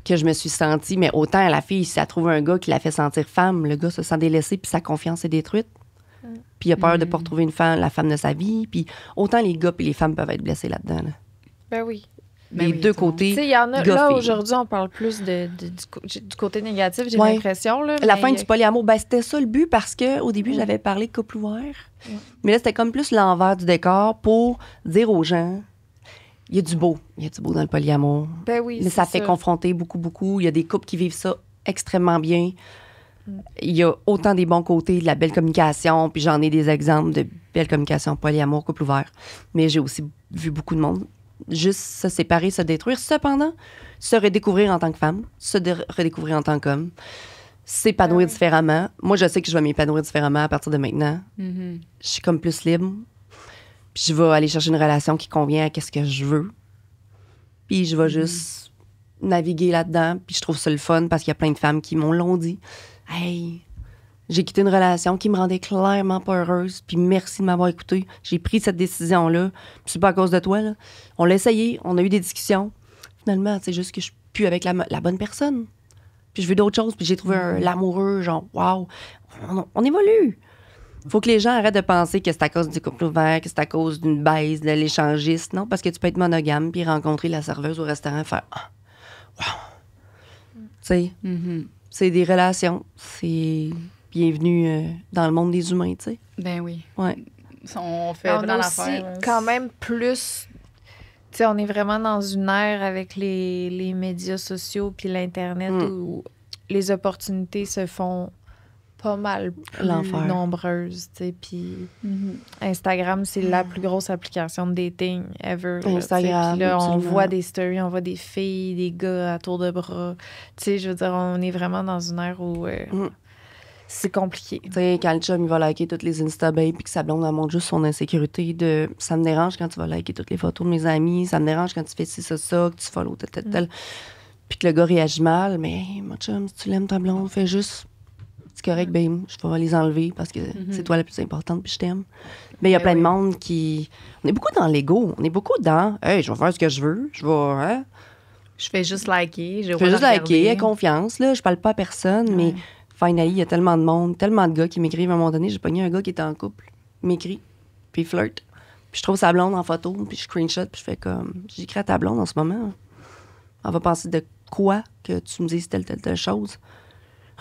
que je me suis sentie... Mais autant la fille, si elle trouve un gars qui la fait sentir femme, le gars se sent délaissé puis sa confiance est détruite. Puis il a peur de ne pas retrouver la femme de sa vie. Puis autant les gars et les femmes peuvent être blessés là-dedans. Là. Ben oui. Les deux côtés. Tu sais, il y en a. gars, Là, filles. Aujourd'hui, on parle plus du côté négatif, j'ai Ouais. l'impression. Là, La mais fin du polyamour, ben, c'était ça le but parce qu'au début, j'avais parlé de couple ouvert. Mais là, c'était comme plus l'envers du décor pour dire aux gens, il y a du beau. Il y a du beau dans le polyamour. Ben oui. Mais ça c'est fait confronter beaucoup. Il y a des couples qui vivent ça extrêmement bien. Il y a autant des bons côtés, de la belle communication, puis j'en ai des exemples de belle communication, polyamour, couple ouvert. Mais j'ai aussi vu beaucoup de monde juste se séparer, se détruire. Cependant, se redécouvrir en tant que femme, se redécouvrir en tant qu'homme, s'épanouir différemment. Moi, je sais que je vais m'épanouir différemment à partir de maintenant. Je suis comme plus libre. Puis je vais aller chercher une relation qui convient à ce que je veux. Puis je vais juste naviguer là-dedans. Puis je trouve ça le fun parce qu'il y a plein de femmes qui m'ont dit. Hey, j'ai quitté une relation qui me rendait clairement pas heureuse. Puis merci de m'avoir écoutée. J'ai pris cette décision-là. Puis c'est pas à cause de toi, là. On l'a essayé, on a eu des discussions. Finalement, c'est juste que je suis plus avec la bonne personne. Puis je veux d'autres choses. Puis j'ai trouvé l'amoureux, genre, wow, on évolue. Faut que les gens arrêtent de penser que c'est à cause du couple ouvert, que c'est à cause d'une baisse, de l'échangiste. Non, parce que tu peux être monogame puis rencontrer la serveuse au restaurant et faire wow. Tu sais, c'est des relations. C'est bienvenue dans le monde des humains, tu sais. Ben oui. Ouais. On fait on dans a l'affaire. aussi quand même plus... Tu sais, on est vraiment dans une ère avec les médias sociaux puis l'Internet où les opportunités se font pas mal plus nombreuses, tu sais, puis Instagram, c'est la plus grosse application de dating ever. Instagram, puis là, on absolument. voit des stories, on voit des filles, des gars à tour de bras. Tu sais, je veux dire, on est vraiment dans une ère où c'est compliqué. Tu sais, quand le chum, il va liker toutes les Insta-babes puis que sa blonde, elle montre juste son insécurité de... Ça me dérange quand tu vas liker toutes les photos de mes amis, ça me dérange quand tu fais ci, ça, que tu follow tel. puis que le gars réagit mal, mais hey, mon chum, si tu l'aimes ta blonde, fais juste. C'est correct, babe, je vais les enlever parce que c'est toi la plus importante, puis je t'aime. Mais il y a plein de monde qui. On est beaucoup dans l'ego. On est beaucoup dans. Hey, je vais faire ce que je veux. Je vais. Hein? Je fais juste liker. Je fais juste liker, aie confiance. Là. Je parle pas à personne, mais finally, il y a tellement de monde, tellement de gars qui m'écrivent à un moment donné. J'ai pogné un gars qui était en couple, il m'écrit, puis il flirte. Puis je trouve sa blonde en photo, puis je screenshot, puis je fais comme. J'écris à ta blonde en ce moment. On va penser de quoi que tu me dises telle chose.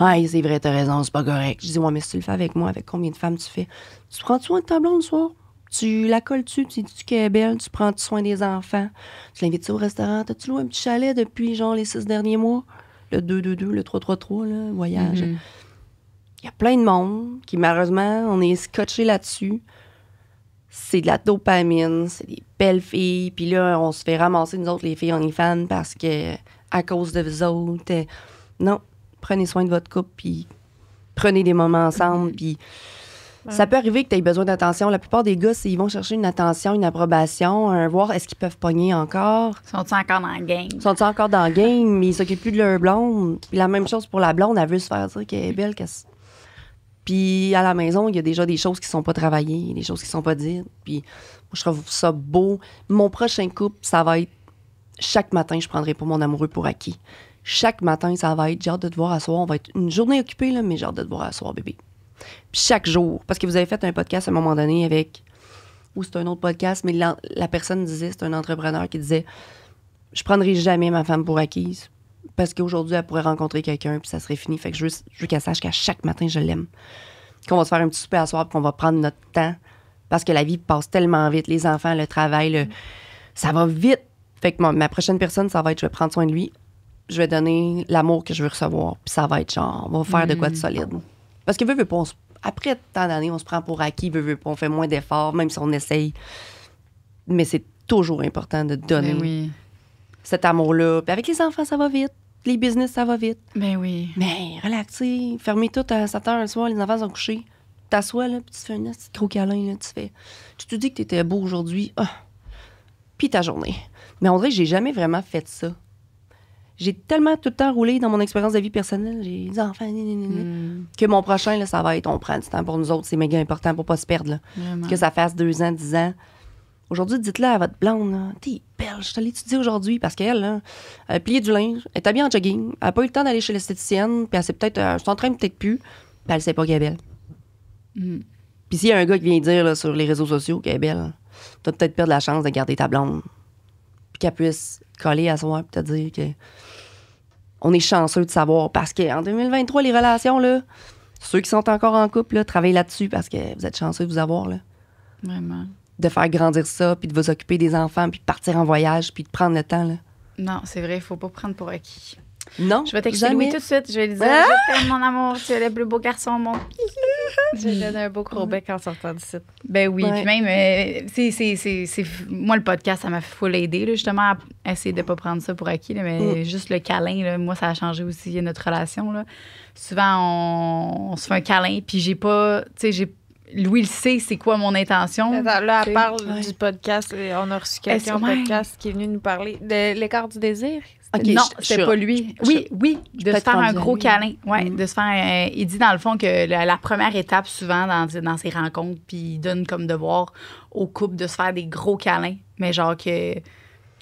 Ah, c'est vrai, t'as raison, c'est pas correct. Je dis, ouais, mais si tu le fais avec moi, avec combien de femmes tu fais? Tu prends soin de ta blonde le soir? Tu la colles-tu? Tu dis qu'elle est belle? Tu prends soin des enfants? Tu l'invites-tu au restaurant? T'as-tu loué un petit chalet depuis, genre, les 6 derniers mois? Le 2-2-2, le 3-3-3, là, voyage. Il y a plein de monde qui, malheureusement, on est scotché là-dessus. C'est de la dopamine, c'est des belles filles. Puis là, on se fait ramasser, nous autres, les filles, on est fans parce que, à cause de vous autres, non. Prenez soin de votre couple, puis prenez des moments ensemble, puis ça peut arriver que tu aies besoin d'attention. La plupart des gars, ils vont chercher une attention, une approbation, voir est-ce qu'ils peuvent pogner encore. Sont-ils encore dans le game? Sont-ils encore dans le game, mais ils s'occupent plus de leur blonde. Puis la même chose pour la blonde, elle veut se faire dire qu'elle est belle. Puis à la maison, il y a déjà des choses qui sont pas travaillées, des choses qui sont pas dites. Puis moi, je trouve ça beau. Mon prochain couple, ça va être chaque matin, je prendrai pas mon amoureux pour acquis. Chaque matin, ça va être « j'ai hâte de te voir à soir ». On va être une journée occupée, là, mais j'ai hâte de te voir à soir, bébé. Puis chaque jour, parce que vous avez fait un podcast à un moment donné avec... Ou c'est un autre podcast, mais la personne disait, c'est un entrepreneur qui disait « je prendrai jamais ma femme pour acquise parce qu'aujourd'hui, elle pourrait rencontrer quelqu'un puis ça serait fini. Fait que je veux qu'elle sache qu'à chaque matin, je l'aime. Qu'on va se faire un petit souper à soir puis qu'on va prendre notre temps parce que la vie passe tellement vite. Les enfants, le travail, ça va vite. Fait que ma prochaine personne, ça va être « je vais prendre soin de lui ». Je vais donner l'amour que je veux recevoir. Puis ça va être genre, on va faire de quoi de solide. Parce que veut pas, après tant d'années, on se prend pour acquis, veut pas, on fait moins d'efforts, même si on essaye. Mais c'est toujours important de donner cet amour-là. Puis avec les enfants, ça va vite. Les business, ça va vite. Ben oui. Mais relax, fermez tout à 7 heures le soir, les enfants sont couchés. T'assois, là, puis tu fais un petit gros câlin, là, tu te dis que t'étais beau aujourd'hui. Puis ta journée. Mais on dirait que j'ai jamais vraiment fait ça. J'ai tellement tout le temps roulé dans mon expérience de vie personnelle. J'ai des enfants, que mon prochain, là, ça va être, on prend du temps pour nous autres. C'est méga important pour pas se perdre. Là. Que ça fasse 2 ans, 10 ans. Aujourd'hui, dites-le à votre blonde, là, t'es belle, je te l'étudie aujourd'hui parce qu'elle, là, elle a plié du linge, elle est habillée en jogging, elle n'a pas eu le temps d'aller chez l'esthéticienne, puis elle s'est peut-être, s'entraîne peut-être plus, puis elle sait pas qu'elle est belle. Puis s'il y a un gars qui vient dire là, sur les réseaux sociaux qu'elle est belle, tu vas peut-être perdre la chance de garder ta blonde. Puis qu'elle puisse coller à soi et te dire que on est chanceux de savoir parce qu'en 2023, les relations, là, ceux qui sont encore en couple, là, travaillez là-dessus parce que vous êtes chanceux de vous avoir. Là. Vraiment. De faire grandir ça, puis de vous occuper des enfants, puis de partir en voyage, puis de prendre le temps. Là. Non, c'est vrai, il faut pas prendre pour acquis. Non, je vais texter Louis tout de suite. Je vais lui dire je t'aime, mon amour, tu es le plus beau garçon au monde. Je lui donne un beau gros bec en sortant du site. Ben oui, puis même, c'est moi, le podcast, ça m'a full aidé, là, justement, à essayer de pas prendre ça pour acquis, là, mais juste le câlin, là, moi, ça a changé aussi notre relation. Là. Souvent, on se fait un câlin, puis j'ai pas, tu sais, Louis le sait, c'est quoi mon intention. Attends, là, elle parle du podcast. On a reçu quelqu'un au podcast qui est venu nous parler de l'écart du désir. Okay, non, c'était pas lui. Oui, de se faire un gros câlin. Oui, de se faire. Il dit dans le fond que la première étape, souvent, dans ses rencontres, puis il donne comme devoir au couple de se faire des gros câlins. Mais genre que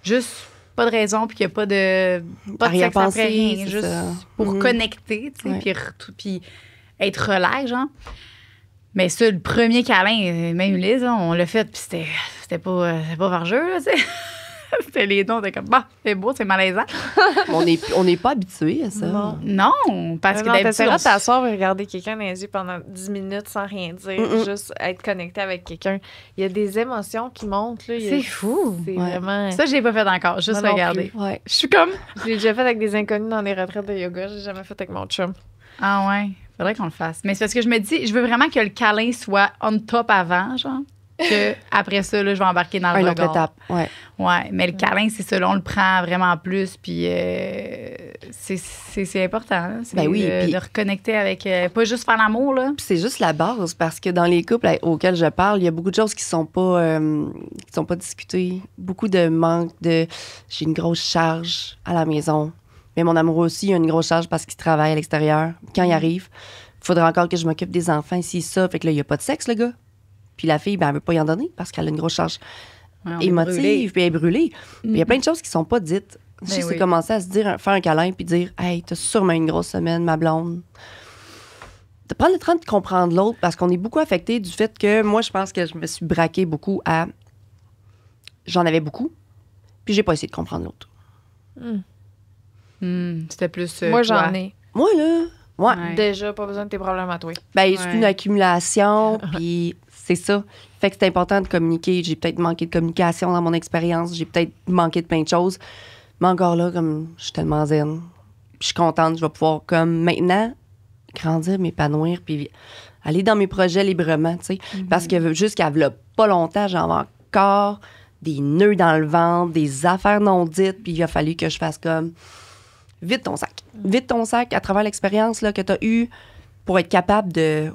juste pas de raison, puis qu'il n'y a pas de sexe après rien. Juste pour connecter, tu sais, puis être relax, genre. Mais ça, le premier câlin, même Lise, on l'a fait, puis c'était pas vargeux, là, tu sais. C'était les dons, on était comme, bah, c'est beau, c'est malaisant. On n'est pas habitué à ça. Non, parce que d'habitude... Tu t'asseoir et regarder quelqu'un dans les yeux pendant 10 minutes sans rien dire, juste être connecté avec quelqu'un. Il y a des émotions qui montent. Là. C'est fou. C'est vraiment... Ça, je l'ai pas fait encore, juste regarder. Ouais. Je suis comme... Je l'ai déjà fait avec des inconnus dans des retraites de yoga. J'ai jamais fait avec mon chum. Ah ouais, faudrait qu'on le fasse. Mais c'est parce que je me dis, je veux vraiment que le câlin soit on top avant, genre. Que après ça, là, je vais embarquer dans le regard. Une autre étape, ouais, mais le câlin, c'est ça, là, on le prend vraiment plus, puis c'est important, hein, c'est de reconnecter avec, pas juste faire l'amour, là. Puis c'est juste la base, parce que dans les couples auxquels je parle, il y a beaucoup de choses qui sont pas discutées, beaucoup de manque de... J'ai une grosse charge à la maison, Mais mon amoureux aussi, il a une grosse charge parce qu'il travaille à l'extérieur. Quand il arrive, il faudrait encore que je m'occupe des enfants, ici, ça. Fait que là, il n'y a pas de sexe, le gars. Puis la fille, ben, elle veut pas y en donner parce qu'elle a une grosse charge On est émotive, brûlé. puis elle est brûlée. Puis il y a plein de choses qui sont pas dites. Juste, oui. c'est commencer à se dire, faire un câlin, puis dire, hey, t'as sûrement une grosse semaine, ma blonde. De prendre le temps de comprendre l'autre parce qu'on est beaucoup affecté du fait que moi, je pense que je me suis braquée beaucoup à. J'en avais beaucoup, puis j'ai pas essayé de comprendre l'autre. C'était plus. Moi, toi. j'en ai. Moi, là, ouais. Ouais. Déjà, pas besoin de tes problèmes à toi. Ben, c'est Ouais. une accumulation, puis c'est ça. Fait que c'est important de communiquer. J'ai peut-être manqué de communication dans mon expérience. J'ai peut-être manqué de plein de choses. Mais encore là, comme je suis tellement zen, puis je suis contente, je vais pouvoir, comme maintenant, grandir, m'épanouir, puis aller dans mes projets librement, tu sais. Parce que jusqu'à là, pas longtemps, j'en avais encore des nœuds dans le ventre, des affaires non dites, puis il a fallu que je fasse comme vide ton sac. Vide ton sac à travers l'expérience là, que tu as eue pour être capable de.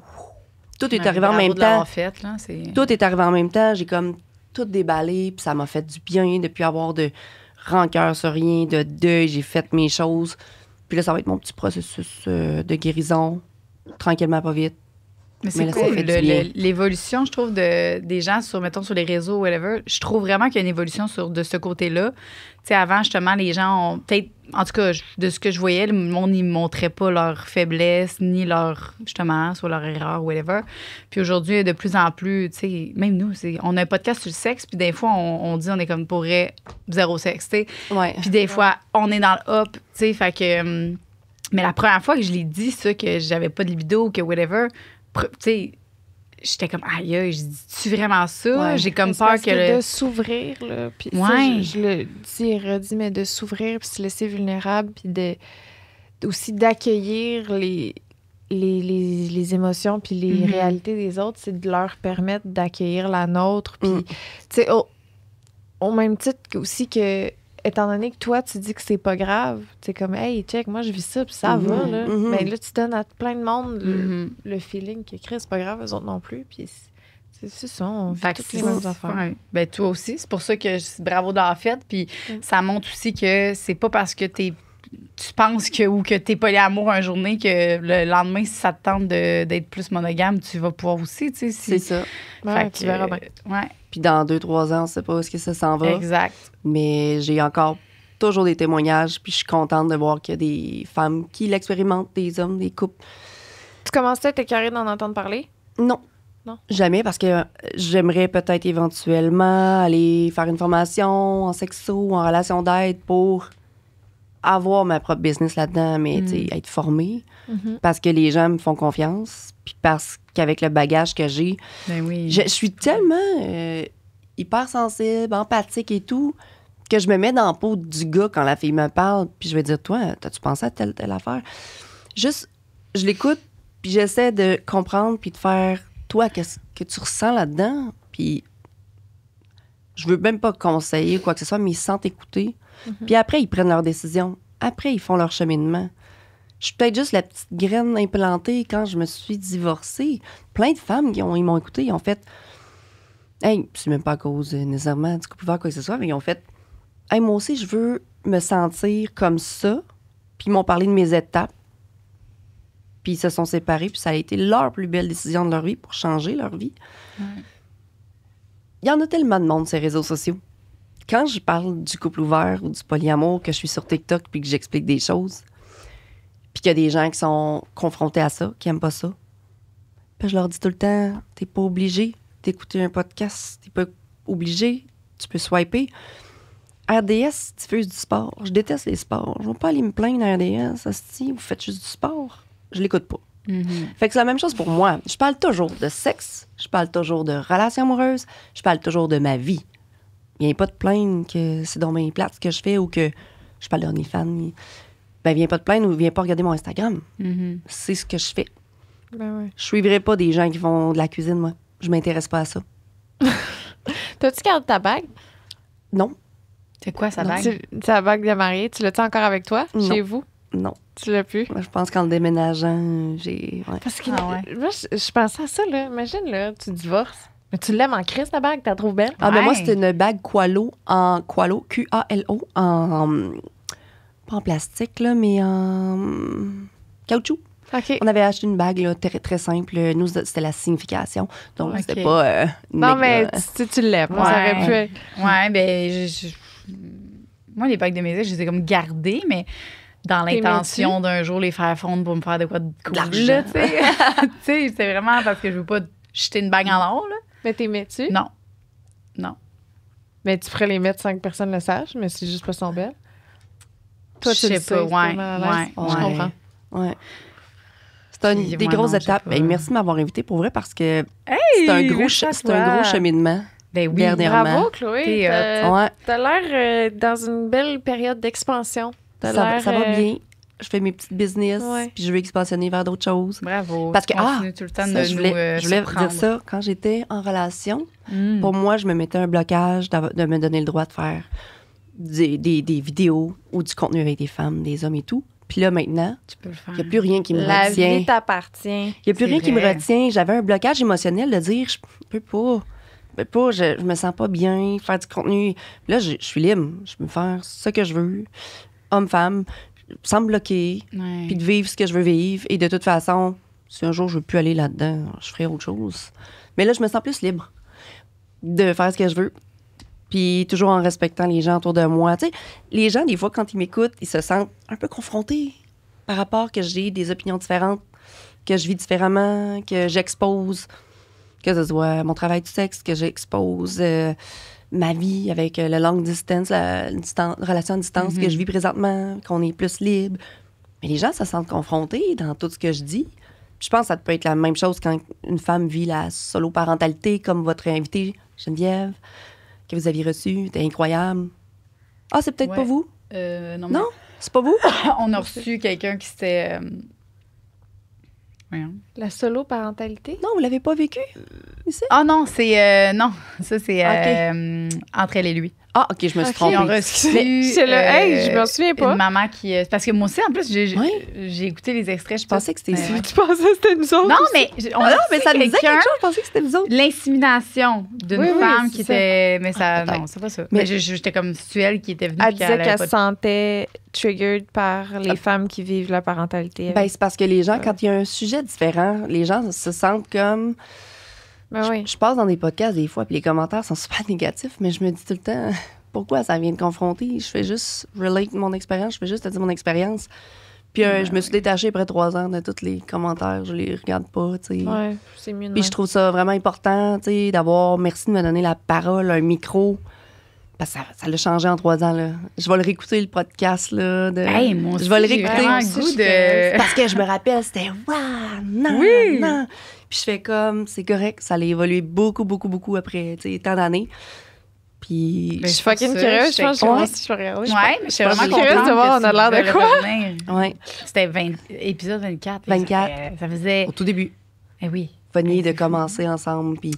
Tout est Ouais, arrivé en bravo même de l'avoir temps. fait, là, c'est... Tout est arrivé en même temps. J'ai comme tout déballé, puis ça m'a fait du bien de plus avoir de rancœur sur rien, de deuil. J'ai fait mes choses. Puis là, ça va être mon petit processus de guérison, tranquillement, pas vite. Mais c'est là, ça cool. fait du bien. L'évolution, je trouve, des gens, mettons, sur les réseaux, whatever, je trouve vraiment qu'il y a une évolution de ce côté-là. Tu sais, avant, justement, les gens ont peut-être, en tout cas, de ce que je voyais, le monde, ils ne montraient pas leur faiblesse, ni leur, justement, soit leur erreur, whatever. Puis aujourd'hui, de plus en plus, tu sais, même nous, on a un podcast sur le sexe, puis des fois, on dit, on est comme pour zéro sexe, tu sais. Ouais. Puis des fois, on est dans le up, tu sais, fait que... mais la première fois que je l'ai dit, ça, que j'avais pas de libido, que whatever, tu sais, j'étais comme, aïe, je dis-tu vraiment ça? Ouais. J'ai comme Mais c'est peur parce que... de s'ouvrir, là. Puis ça, Ouais. je le dis et redis, mais de s'ouvrir, puis se laisser vulnérable, puis aussi d'accueillir les émotions puis les réalités des autres, c'est de leur permettre d'accueillir la nôtre. Puis, tu sais, au même titre aussi que, étant donné que toi, tu dis que c'est pas grave, c'est comme, hey, check, moi, je vis ça, puis ça va, là. Mais là, tu donnes à plein de monde le feeling que, Chris, c'est pas grave, eux autres non plus. Puis, c'est ça, on vit Fait que toutes les mêmes affaires. ouais. Ben, toi aussi. C'est pour ça que bravo d'avoir fait. Puis ça montre aussi que c'est pas parce que tu penses ou que t'es polyamour un journée que le lendemain, si ça te tente d'être plus monogame, tu vas pouvoir aussi, tu sais. C'est ça. Ouais, Fait tu verras bien. Ouais, Puis dans 2-3 ans, on sait pas où est-ce que ça s'en va. exact. Mais j'ai encore toujours des témoignages, puis je suis contente de voir qu'il y a des femmes qui l'expérimentent, des hommes, des couples. Tu commençais à t'écœurer d'en entendre parler? Non. Non? Jamais, parce que j'aimerais peut-être éventuellement aller faire une formation en sexo ou en relation d'aide pour avoir ma propre business là-dedans, mais tu sais, être formée. Parce que les gens me font confiance, puis parce qu'avec le bagage que j'ai, Ben oui. je suis tellement hypersensible, empathique et tout, que je me mets dans la peau du gars quand la fille me parle, puis je vais dire, toi, t'as-tu pensé à telle affaire? Juste, je l'écoute, puis j'essaie de comprendre, puis de faire, toi, qu'est-ce que tu ressens là-dedans? Puis je veux même pas conseiller ou quoi que ce soit, mais ils se sentent écoutés. Puis après, ils prennent leurs décisions. Après, ils font leur cheminement. Je suis peut-être juste la petite graine implantée quand je me suis divorcée. Plein de femmes ils m'ont écouté, ils ont fait... Hey, c'est même pas à cause nécessairement du couple ouvert, quoi que ce soit, mais ils ont fait... Hey, moi aussi, je veux me sentir comme ça. Puis ils m'ont parlé de mes étapes. Puis ils se sont séparés, puis ça a été leur plus belle décision de leur vie pour changer leur vie. Il y en a tellement de monde, ces réseaux sociaux. Quand je parle du couple ouvert ou du polyamour, que je suis sur TikTok puis que j'explique des choses, puis qu'il y a des gens qui sont confrontés à ça, qui n'aiment pas ça, puis je leur dis tout le temps, t'es pas obligé d'écouter un podcast, t'es pas obligé, tu peux swiper. RDS diffuse du sport. Je déteste les sports. Je ne vais pas aller me plaindre à RDS. Asti, vous faites juste du sport. Je l'écoute pas. Fait que c'est la même chose pour moi. Je parle toujours de sexe, je parle toujours de relations amoureuses, je parle toujours de ma vie. Viens pas te plaindre que c'est dans mes plates que je fais ou que je parle d'OnlyFans. Ben, viens pas te plaindre ou viens pas regarder mon Instagram. C'est ce que je fais. Ben ouais. Je suivrai pas des gens qui font de la cuisine, moi. Je m'intéresse pas à ça. T'as-tu gardé ta bague? Non, C'est quoi sa bague? C'est la bague de mariée. Tu l'as-tu encore avec toi, Non. chez vous? non. Tu l'as plus? Moi, je pense qu'en déménageant, j'ai... ouais. Parce que Ah ouais. moi, je pensais à ça, là. Imagine, là, tu divorces. Mais tu l'aimes en crise, ta bague, tu la trouves belle? Ah, mais moi, Ouais. c'était une bague Qualo, Q-A-L-O, en pas en plastique, là, mais en caoutchouc. OK. On avait acheté une bague là, très, très simple. Nous, c'était la signification. Donc, Ok. c'était pas... Non, mais méga- tu l'aimes. Ça aurait pu être... Ouais, ben, moi, les bagues de mes ex, je les ai comme gardées, mais dans T'es l'intention d'un jour les faire fondre pour me faire de quoi de cool, l'argent. là, tu sais. Tu sais, c'est vraiment parce que je veux pas jeter une bague en or, là. Mais t'es mets-tu? Non. Non. Mais tu ferais les mettre sans que personne le sache, mais c'est juste pas son belle. Toi, Je tu le sais sais, pas, t'es ouais, mal à l'aise. ouais, Je Ouais. comprends. Ouais. C'était Puis, des ouais, grosses non, je sais étapes. pas. Ben, merci de m'avoir invité pour vrai parce que Hey, c'est un gros toi. cheminement. Ben oui. Dernièrement. Bravo, Chloé. T'es Ouais, T'as l'air dans une belle période d'expansion. T'as ça, l'air, ça va bien. Je fais mes petites business, Ouais. puis je veux expansionner vers d'autres choses. Bravo. Parce que, Tu continues tout le temps Ça, de je nous voulais surprendre. dire ça. Quand j'étais en relation, Mm. pour moi, je me mettais un blocage de me donner le droit de faire des vidéos ou du contenu avec des femmes, des hommes et tout. Puis là, maintenant, Tu peux le faire. il n'y a plus rien qui me la retient. vie t'appartient. Il n'y a plus C'est rien qui me vrai. retient. J'avais un blocage émotionnel de dire, je peux pas. Je me sens pas bien, faire du contenu. Là, je suis libre. Je peux faire ce que je veux, homme, femme, sans me bloquer, Ouais. puis de vivre ce que je veux vivre. Et de toute façon, si un jour je veux plus aller là-dedans, je ferai autre chose. Mais là, je me sens plus libre de faire ce que je veux. Puis toujours en respectant les gens autour de moi. Tu sais, les gens, des fois, quand ils m'écoutent, ils se sentent un peu confrontés par rapport que j'ai des opinions différentes, que je vis différemment, que j'expose, que ce soit mon travail du sexe, que j'expose ma vie avec le long distance, la relation à distance que je vis présentement, qu'on est plus libre. Mais les gens se sentent confrontés dans tout ce que je dis. Puis je pense que ça peut être la même chose quand une femme vit la solo-parentalité, comme votre invitée, Geneviève, que vous aviez reçue. C'était incroyable. Ah, c'est peut-être Ouais. pas vous? Non, Non? C'est pas vous? On a reçu quelqu'un qui s'était. Voyons. La solo-parentalité? Non, vous l'avez pas vécu? Ici? Ah non, c'est. Non, ça, c'est Ok. entre elle et lui. Ah, OK, je me suis Ok. Ils ont trompée. reçu. C'est le hey, je m'en souviens pas. Une maman qui. Parce que moi aussi, en plus, Oui. j'ai écouté les extraits. Je pensais que c'était Ouais, ici. ouais. Tu pensais que c'était nous autres? Non, aussi? mais. On a Non, reçu mais ça me disait quelqu'un. quelque chose. Je pensais que c'était vous autres. L'insémination d'une Oui, oui, femme c'est qui ça. était. Mais ça. peut-être. Non, c'est pas ça. Mais- Mais j'étais comme c'est elle qui était venue. Elle puis disait avait qu'elle pas se sentait triggered par les femmes qui vivent la parentalité. Ben, c'est parce que les gens, quand il y a un sujet différent, les gens se sentent comme... Ben oui. Je passe dans des podcasts des fois, puis les commentaires sont super négatifs, mais je me dis tout le temps, pourquoi ça vient de confronter? Je fais juste relate mon expérience, je fais juste te dire mon expérience. Puis je me suis détachée après 3 ans de tous les commentaires, je les regarde pas, tu sais. Ouais, c'est mieux de Puis même. je trouve ça vraiment important, tu sais, d'avoir... Merci de me donner la parole, un micro. Parce que ça l'a changé en 3 ans, là. Je vais le réécouter, le podcast, là. Hey, moi aussi, je vais le j'ai réécouter. vraiment Moi le aussi, goût je de. Parce que je me rappelle, c'était « Waouh, non, Oui. non. » Puis je fais comme, c'est correct, ça a évolué beaucoup, beaucoup, beaucoup après, tu sais, tant d'années. Puis, Je suis pour fucking ça, curieuse. Je j'étais pense que con- moi aussi, je vais regarder. Ouais, mais je suis vraiment curieuse contente de voir, que on a tu l'air de veuilles quoi? revenir. ouais, C'était épisode 24. là, 24. Ça faisait. au tout début, Eh oui. venir de c'est commencer ensemble, puis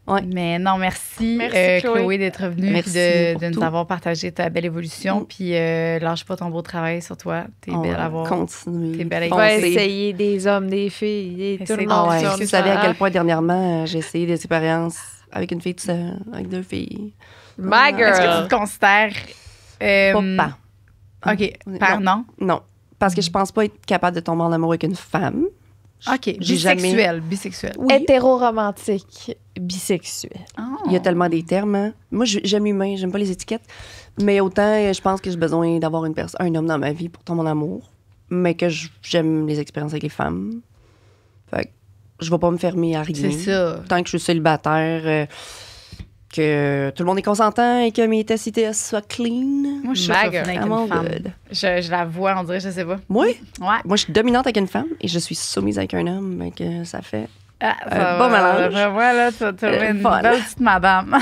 ouais. Mais non, merci, Merci, Chloé, Chloé. d'être venue Merci et pour de nous tout. avoir partagé ta belle évolution. Mm. Puis lâche pas ton beau travail sur toi. T'es On belle va à voir. continuer. T'es belle à On va foncer. essayer des hommes, des filles, et tout Essaye le de- monde. Ah ouais, sur si le vous savez à sang. quel point dernièrement, j'ai essayé des expériences avec une fille toute seule, avec 2 filles. My Est-ce que girl. tu te considères. Pas. OK. Non. Non, parce que je pense pas être capable de tomber en amour avec une femme. OK. J'ai jamais- Bisexuel. Bisexuel. Oui. Hétéro-romantique, bisexuel. Il y a tellement des termes. Hein. Moi, j'aime l'humain, j'aime pas les étiquettes. Mais autant, je pense que j'ai besoin d'avoir un homme dans ma vie pour tomber en amour. Mais que j'aime les expériences avec les femmes. Fait que je vais pas me fermer à rien. C'est ça. Tant que je suis célibataire, que tout le monde est consentant et que mes tests ITS soient clean. Moi, je suis My sûre girl. avec I'm all une femme. good. Je la vois, on dirait, je sais pas. Moi, Ouais. je suis dominante avec une femme et je suis soumise avec un homme. Mais que ça fait... Ah, bon mélange. Voilà, tu as une fun. belle petite madame.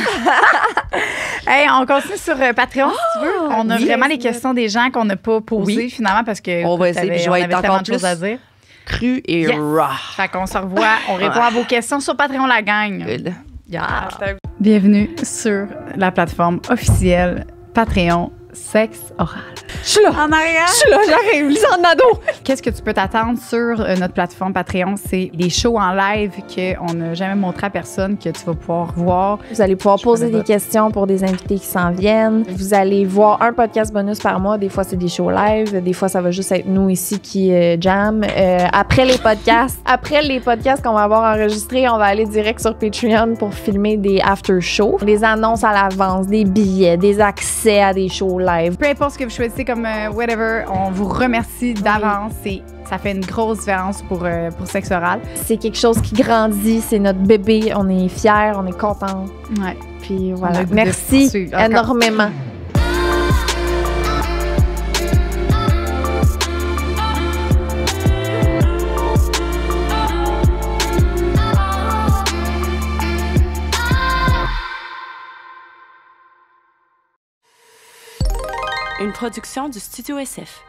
Hey, on continue sur Patreon, si tu veux. On a oui. vraiment les questions des gens qu'on n'a pas posées, Oui. finalement, parce que On va essayer, puis je vais être tellement encore de choses à plus dire. Cru et Yes. raw. Fait qu'on se revoit, on répond à vos questions sur Patreon, la gang. Good. Yeah. Bienvenue sur la plateforme officielle Patreon. sexe oral. Je suis là. En arrière. Je suis là, j'arrive. Lisanne Nadeau. Qu'est-ce que tu peux t'attendre sur notre plateforme Patreon? C'est des shows en live qu'on n'a jamais montré à personne que tu vas pouvoir voir. Vous allez pouvoir poser connais des questions pour des invités qui s'en viennent. Vous allez voir un podcast bonus par mois. Des fois, c'est des shows live. Des fois, ça va juste être nous ici qui jam. Après les podcasts qu'on va avoir enregistrés, on va aller direct sur Patreon pour filmer des after-shows, des annonces à l'avance, des billets, des accès à des shows live. Peu importe ce que vous choisissez comme whatever, on vous remercie d'avance. Ça fait une grosse différence pour sexe oral. C'est quelque chose qui grandit, c'est notre bébé. On est fiers, on est contents. Ouais. Puis On voilà. a le goût de Merci poursuivre. énormément. Une production du Studio SF.